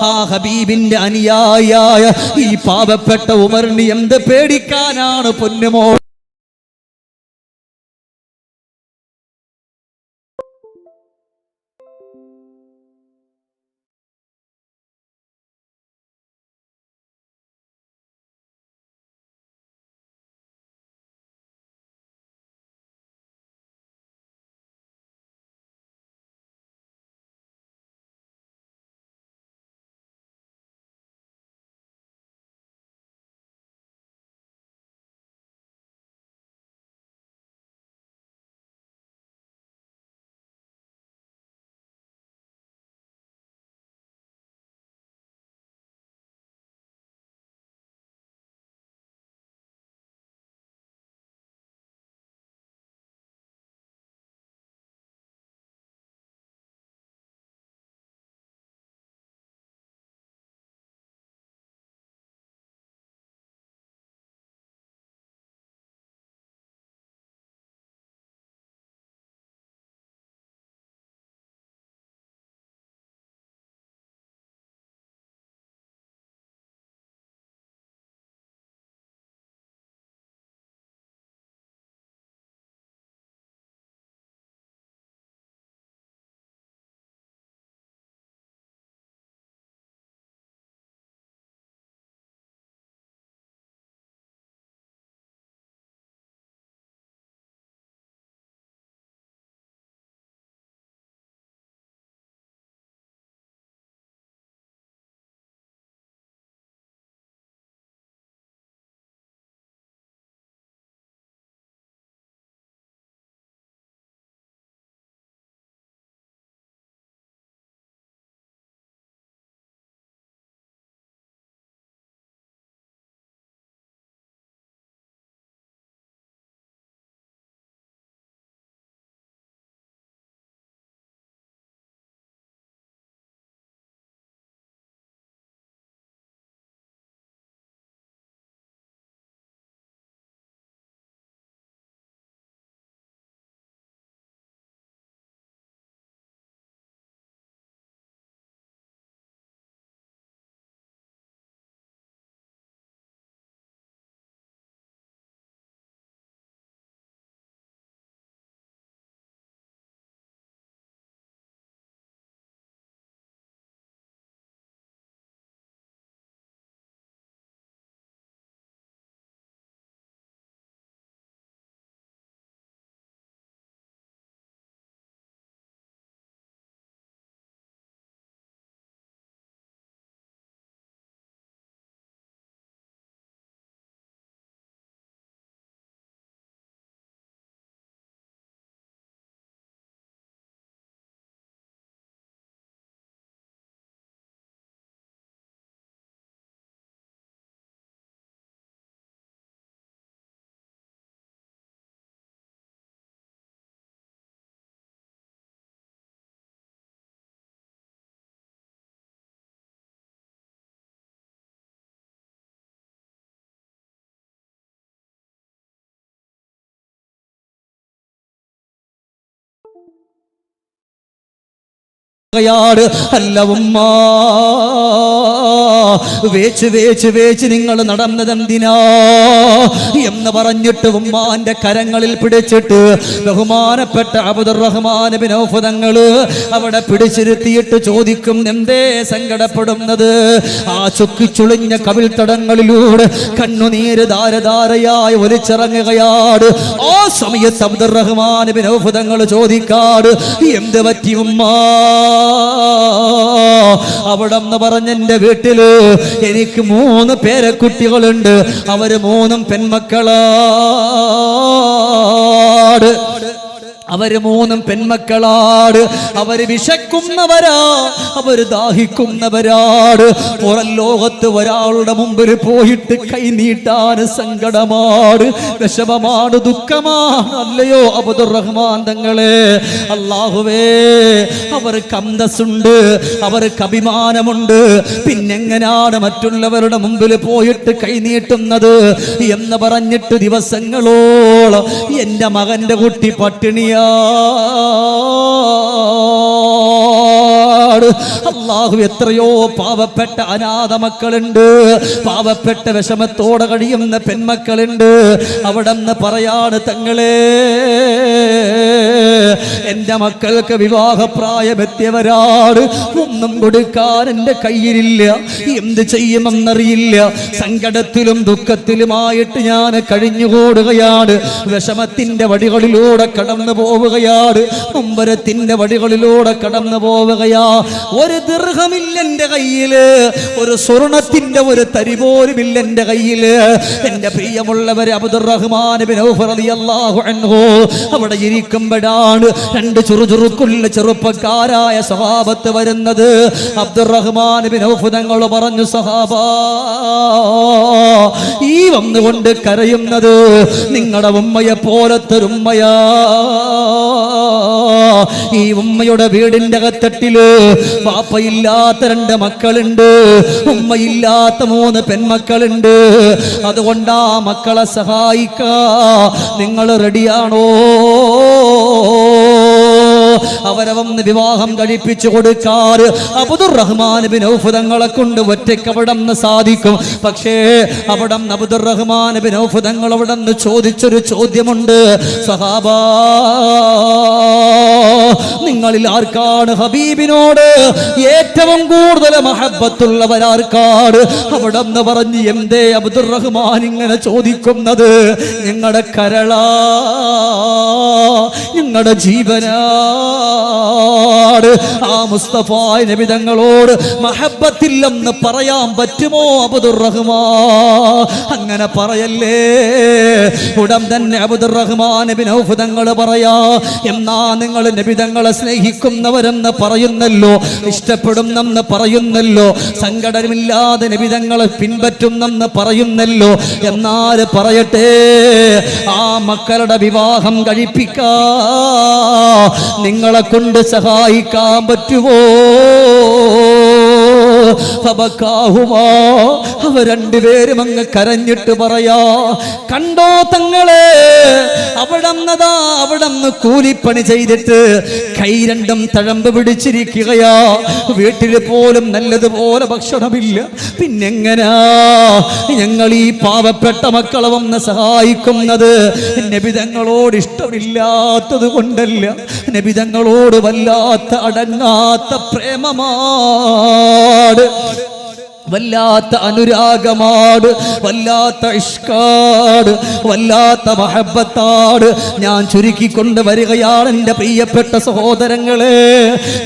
ആ ഹബീബിന്റെ അനുയായിയായ ഈ പാവപ്പെട്ട ഉമറിന് എന്ത് പേടിക്കാനാണ് പൊന്നുമോ. അല്ല ഉമ്മ, വേച്ച് വേച്ച് വേച്ച് നിങ്ങൾ നടന്നതെന്തിനാ എന്ന് പറഞ്ഞിട്ട് ഉമ്മാന്റെ കരങ്ങളിൽ പിടിച്ചിട്ട് ബഹുമാനപ്പെട്ട അബ്ദുറഹ്മാൻ ബിൻ ഔഫ് തങ്ങള് അവിടെ പിടിച്ചിരുത്തിയിട്ട് ചോദിക്കും, എന്തേ സങ്കടപ്പെടുന്നത്? ആ ചുക്കിച്ചുളിഞ്ഞ കവിൾത്തടങ്ങളിലൂടെ കണ്ണുനീര് ധാരധാരയായി ഒലിച്ചിറങ്ങുകയാണ്. ആ സമയത്ത് അബ്ദുറഹ്മാൻ ബിൻ ഔഫ് തങ്ങൾ ചോദിക്കാട്, എന്ത് പറ്റി ഉമ്മ? അവിടെ നിന്ന് പറഞ്ഞെന്റെ വീട്ടില് എനിക്ക് 3 പേരക്കുട്ടികളുണ്ട്, അവര് 3 പെൺമക്കളാണ്. അവര് 3 പെൺമക്കളാണ്. അവര് വിശക്കുന്നവരാ, അവര് ദാഹിക്കുന്നവരാണ്. പുറം ലോകത്ത് ഒരാളുടെ മുമ്പിൽ പോയിട്ട് കൈ നീട്ടാൻ സങ്കടമാണ്, വിഷമമാണ്, ദുഃഖമാണ്. അല്ലയോ അബ്ദുറഹ്മാൻ തങ്ങളെ, അല്ലാഹുവേ, അവർക്ക് അന്തസ്സുണ്ട്, അവർക്ക് അഭിമാനമുണ്ട്, പിന്നെങ്ങനാണ് മറ്റുള്ളവരുടെ മുമ്പിൽ പോയിട്ട് കൈ നീട്ടുന്നത് എന്ന് പറഞ്ഞിട്ട് ദിവസങ്ങളോളം എന്റെ മകന്റെ കുട്ടി പട്ടിണിയാ. അല്ലാഹു, എത്രയോ പാവപ്പെട്ട അനാഥ മക്കളുണ്ട്, പാവപ്പെട്ട വിഷമത്തോടെ കഴിയുന്ന പെൺമക്കളുണ്ട്. അവിടെ നിന്ന് പറയാണ്, തങ്ങളെ, എന്റെ മക്കൾക്ക് വിവാഹപ്രായമെത്തിയവരാണ്, ഒന്നും കൊടുക്കാൻ എന്റെ കയ്യിലില്ല, എന്ത് ചെയ്യുമെന്നറിയില്ല. സങ്കടത്തിലും ദുഃഖത്തിലുമായിട്ട് ഞാൻ കഴിഞ്ഞുകൂടുകയാണ്. വിഷമത്തിന്റെ വടികളിലൂടെ കടന്നു പോവുകയാണ്, നൊമ്പരത്തിന്റെ വടികളിലൂടെ കടന്നു പോവുകയാ. ഒരു ദിർഹമില്ല എന്റെ കയ്യില്, ഒരു സ്വർണത്തിന്റെ ഒരു തരി പോലും ഇല്ല എന്റെ കയ്യില്. എന്റെ പ്രിയമുള്ളവരെ, അബ്ദുറഹ്മാൻ ബിൻ ഔഫ് റളിയല്ലാഹു അൻഹു അവിടെ ഇരിക്കുമ്പോഴാണ് 2 ചുറുചുറുക്കുള്ള ചെറുപ്പക്കാരായ സഹാബത്ത് വരുന്നത്. അബ്ദുറഹ്മാൻ ബിൻ ഔഫ് തങ്ങൾ പറഞ്ഞു, സഹാബാ, ഈ വന്നുകൊണ്ട് കരയുന്നത് നിങ്ങളുടെ ഉമ്മയെ പോലത്തെ ഒരു ഉമ്മയാ. ഈ ഉമ്മയുടെ വീടിന്റെ അകത്തട്ടില് പാപ്പയില്ലാത്ത 2 മക്കളുണ്ട്, ഉമ്മയില്ലാത്ത 3 പെൺമക്കളുണ്ട്. അതുകൊണ്ടാ മക്കളെ സഹായിക്കാ നിങ്ങൾ റെഡിയാണോ? അവരെ വന്ന് വിവാഹം കഴിപ്പിച്ചു കൊടുക്കാറ് അബ്ദുറഹ്മാൻ ബിൻ ഔഫ് തങ്ങളെ കൊണ്ട് ഒറ്റയ്ക്ക് അവിടെ നിന്ന് സാധിക്കും. പക്ഷേ അവിടെ അബ്ദുറഹ്മാൻ ബിൻ ഔഫ് തങ്ങൾ അവിടെ നിന്ന് ചോദിച്ചൊരു ചോദ്യമുണ്ട്, സഹാബാ, നിങ്ങളിൽ ആർക്കാണ് ഹബീബിനോട് ഏറ്റവും കൂടുതൽ മഹബത്തുള്ളവരാർക്കാണ്? അവിടെ നിന്ന് പറഞ്ഞ്, എന്തേ അബ്ദുറഹ്മാൻ ഇങ്ങനെ ചോദിക്കുന്നത്? നിങ്ങളുടെ കരളാ, നിങ്ങളുടെ ജീവനാ. ആ മുസ്തഫ നബി തങ്ങളോട് മഹബത്തില്ലെന്ന് പറയാൻ പറ്റുമോ അബ്ദുറഹ്മാൻ? അങ്ങനെ പറയല്ലേ. ഉടൻ തന്നെ അബ്ദുറഹ്മാൻ ബിൻ ഔഫ് തങ്ങൾ പറയാ, എന്നാ നിങ്ങൾ നബി തങ്ങളെ സ്നേഹിക്കുന്നവരെന്ന് പറയുന്നല്ലോ, ഇഷ്ടപ്പെടുന്നെന്ന് പറയുന്നല്ലോ, സങ്കടമില്ലാതെ നബി തങ്ങളെ പിൻപറ്റുന്നെന്ന് പറയുന്നല്ലോ. എന്നാൽ പറയട്ടെ, ആ മക്കളുടെ വിവാഹം കഴിപ്പിക്കാ നിങ്ങളെ കൊണ്ട് സഹായിക്കാൻ പറ്റുമോ? അവർ 2 പേരും അങ്ങ് കരഞ്ഞിട്ട് പറയാ, കണ്ടോ തങ്ങളെ, അവിടന്ന് കൂലിപ്പണി ചെയ്തിട്ട് കൈ 2 തഴമ്പ് പിടിച്ചിരിക്കുകയാ. വീട്ടിൽ പോലും നല്ലതുപോലെ ഭക്ഷണമില്ല, പിന്നെങ്ങനാ ഞങ്ങൾ ഈ പാവപ്പെട്ട മക്കളെ വന്ന് സഹായിക്കുന്നത്? നബിതങ്ങളോട് ഇഷ്ടമില്ലാത്തത് കൊണ്ടല്ല, നബിതങ്ങളോട് വല്ലാത്ത അടങ്ങാത്ത പ്രേമമാണ്, വല്ലാത്ത അനുരാഗമാണ്, വല്ലാത്ത ഇഷ്കാട്, വല്ലാത്ത മഹബത്താണ്. ഞാൻ ചുരുക്കിക്കൊണ്ട് വരികയാണ് എൻ്റെ പ്രിയപ്പെട്ട സഹോദരങ്ങളെ.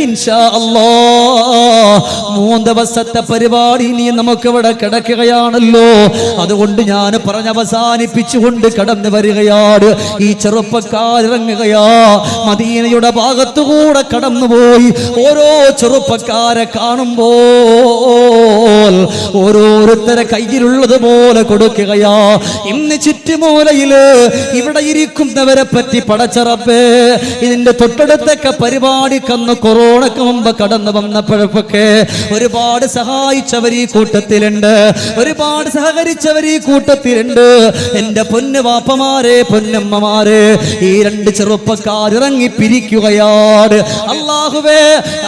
ഇൻഷാ അല്ലാഹ് 3 ദിവസത്തെ പരിപാടി ഇനി നമുക്കിവിടെ കിടക്കുകയാണല്ലോ. അതുകൊണ്ട് ഞാൻ പറഞ്ഞവസാനിപ്പിച്ചുകൊണ്ട് കടന്നു വരികയാണ്. ഈ ചെറുപ്പക്കാരിറങ്ങുകയാ, മദീനയുടെ ഭാഗത്തുകൂടെ കടന്നുപോയി ഓരോ ചെറുപ്പക്കാരെ കാണുമ്പോൾ ഓരോരുത്തരെ കയ്യിലുള്ളതുപോലെ കൊടുക്കുകയാ. ഇന്ന് ചുറ്റുമൂലയില് ഇവിടെ ഇരിക്കുന്നവരെ പറ്റി പടച്ച റബ്ബേ, ഇതിന്റെ തൊട്ടടുത്തൊക്കെ പരിപാടിക്കന്ന് കൊറോണക്ക് മുമ്പ് കടന്നു വന്നപ്പോഴൊക്കെ ഒരുപാട് സഹായിച്ചവർ ഈ കൂട്ടത്തിലുണ്ട്, ഒരുപാട് സഹകരിച്ചവർ ഈ കൂട്ടത്തിലുണ്ട്. എന്റെ പൊന്നു വാപ്പമാരെ, പൊന്നമ്മമാരെ, ഈ രണ്ട് ചെറുപ്പക്കാർ ഇറങ്ങി പിരിക്കുകയാണ്. അല്ലാഹുവേ,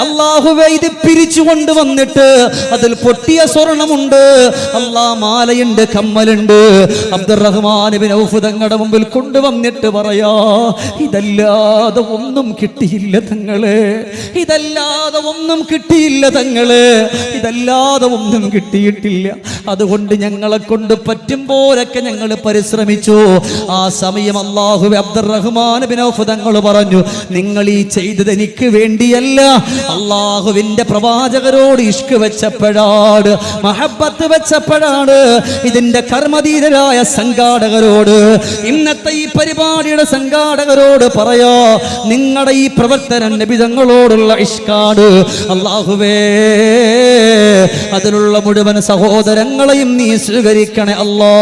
അല്ലാഹുവേ, ഇത് പിരിച്ചു കൊണ്ടുവന്നിട്ട് അതിൽ പൊട്ടിയ സ്വർണമുണ്ട്, മാലയുണ്ട്, കമ്മലുണ്ട്. അബ്ദുറഹ്മാൻ ഇബ്നു ഔഫ് തങ്ങളുടെ മുമ്പിൽ കൊണ്ടുവന്നിട്ട് പറയാ, ഇതല്ലാതെ ഒന്നും കിട്ടിയില്ല തങ്ങളെ, ഇതല്ലാതെ ഒന്നും കിട്ടിയില്ല തങ്ങളെ, ഇതല്ലാതെ ഒന്നും കിട്ടിയിട്ടില്ല. അതുകൊണ്ട് ഞങ്ങളെ കൊണ്ട് പറ്റും പോലൊക്കെ ഞങ്ങൾ പരിശ്രമിച്ചു. ആ സമയം അല്ലാഹുവേ, അബ്ദുറഹ്മാൻ ഇബ്നു ഔഫ് തങ്ങൾ പറഞ്ഞു, നിങ്ങൾ ഈ ചെയ്തത് എനിക്ക് വേണ്ടിയല്ല, അല്ലാഹുവിന്റെ പ്രവാചകരോട് ഇഷ്ക് വെച്ചപ്പോഴാണ്, മഹബത്ത് വെച്ചപ്പോഴാണ്. ഇതിന്റെ കർമ്മധീരരായ സംഘാടകരോട്, ഇന്നത്തെ ഈ പരിപാടിയുടെ സംഘാടകരോട് പറയാ, നിങ്ങളുടെ ഈ പ്രവർത്തനം നബി തങ്ങളോടുള്ള ഇഷ്കാണ്. അല്ലാഹുവേ, അതിലുള്ള മുഴുവൻ സഹോദരങ്ങളെയും നീ സ്വീകരിക്കണേ അല്ലാ.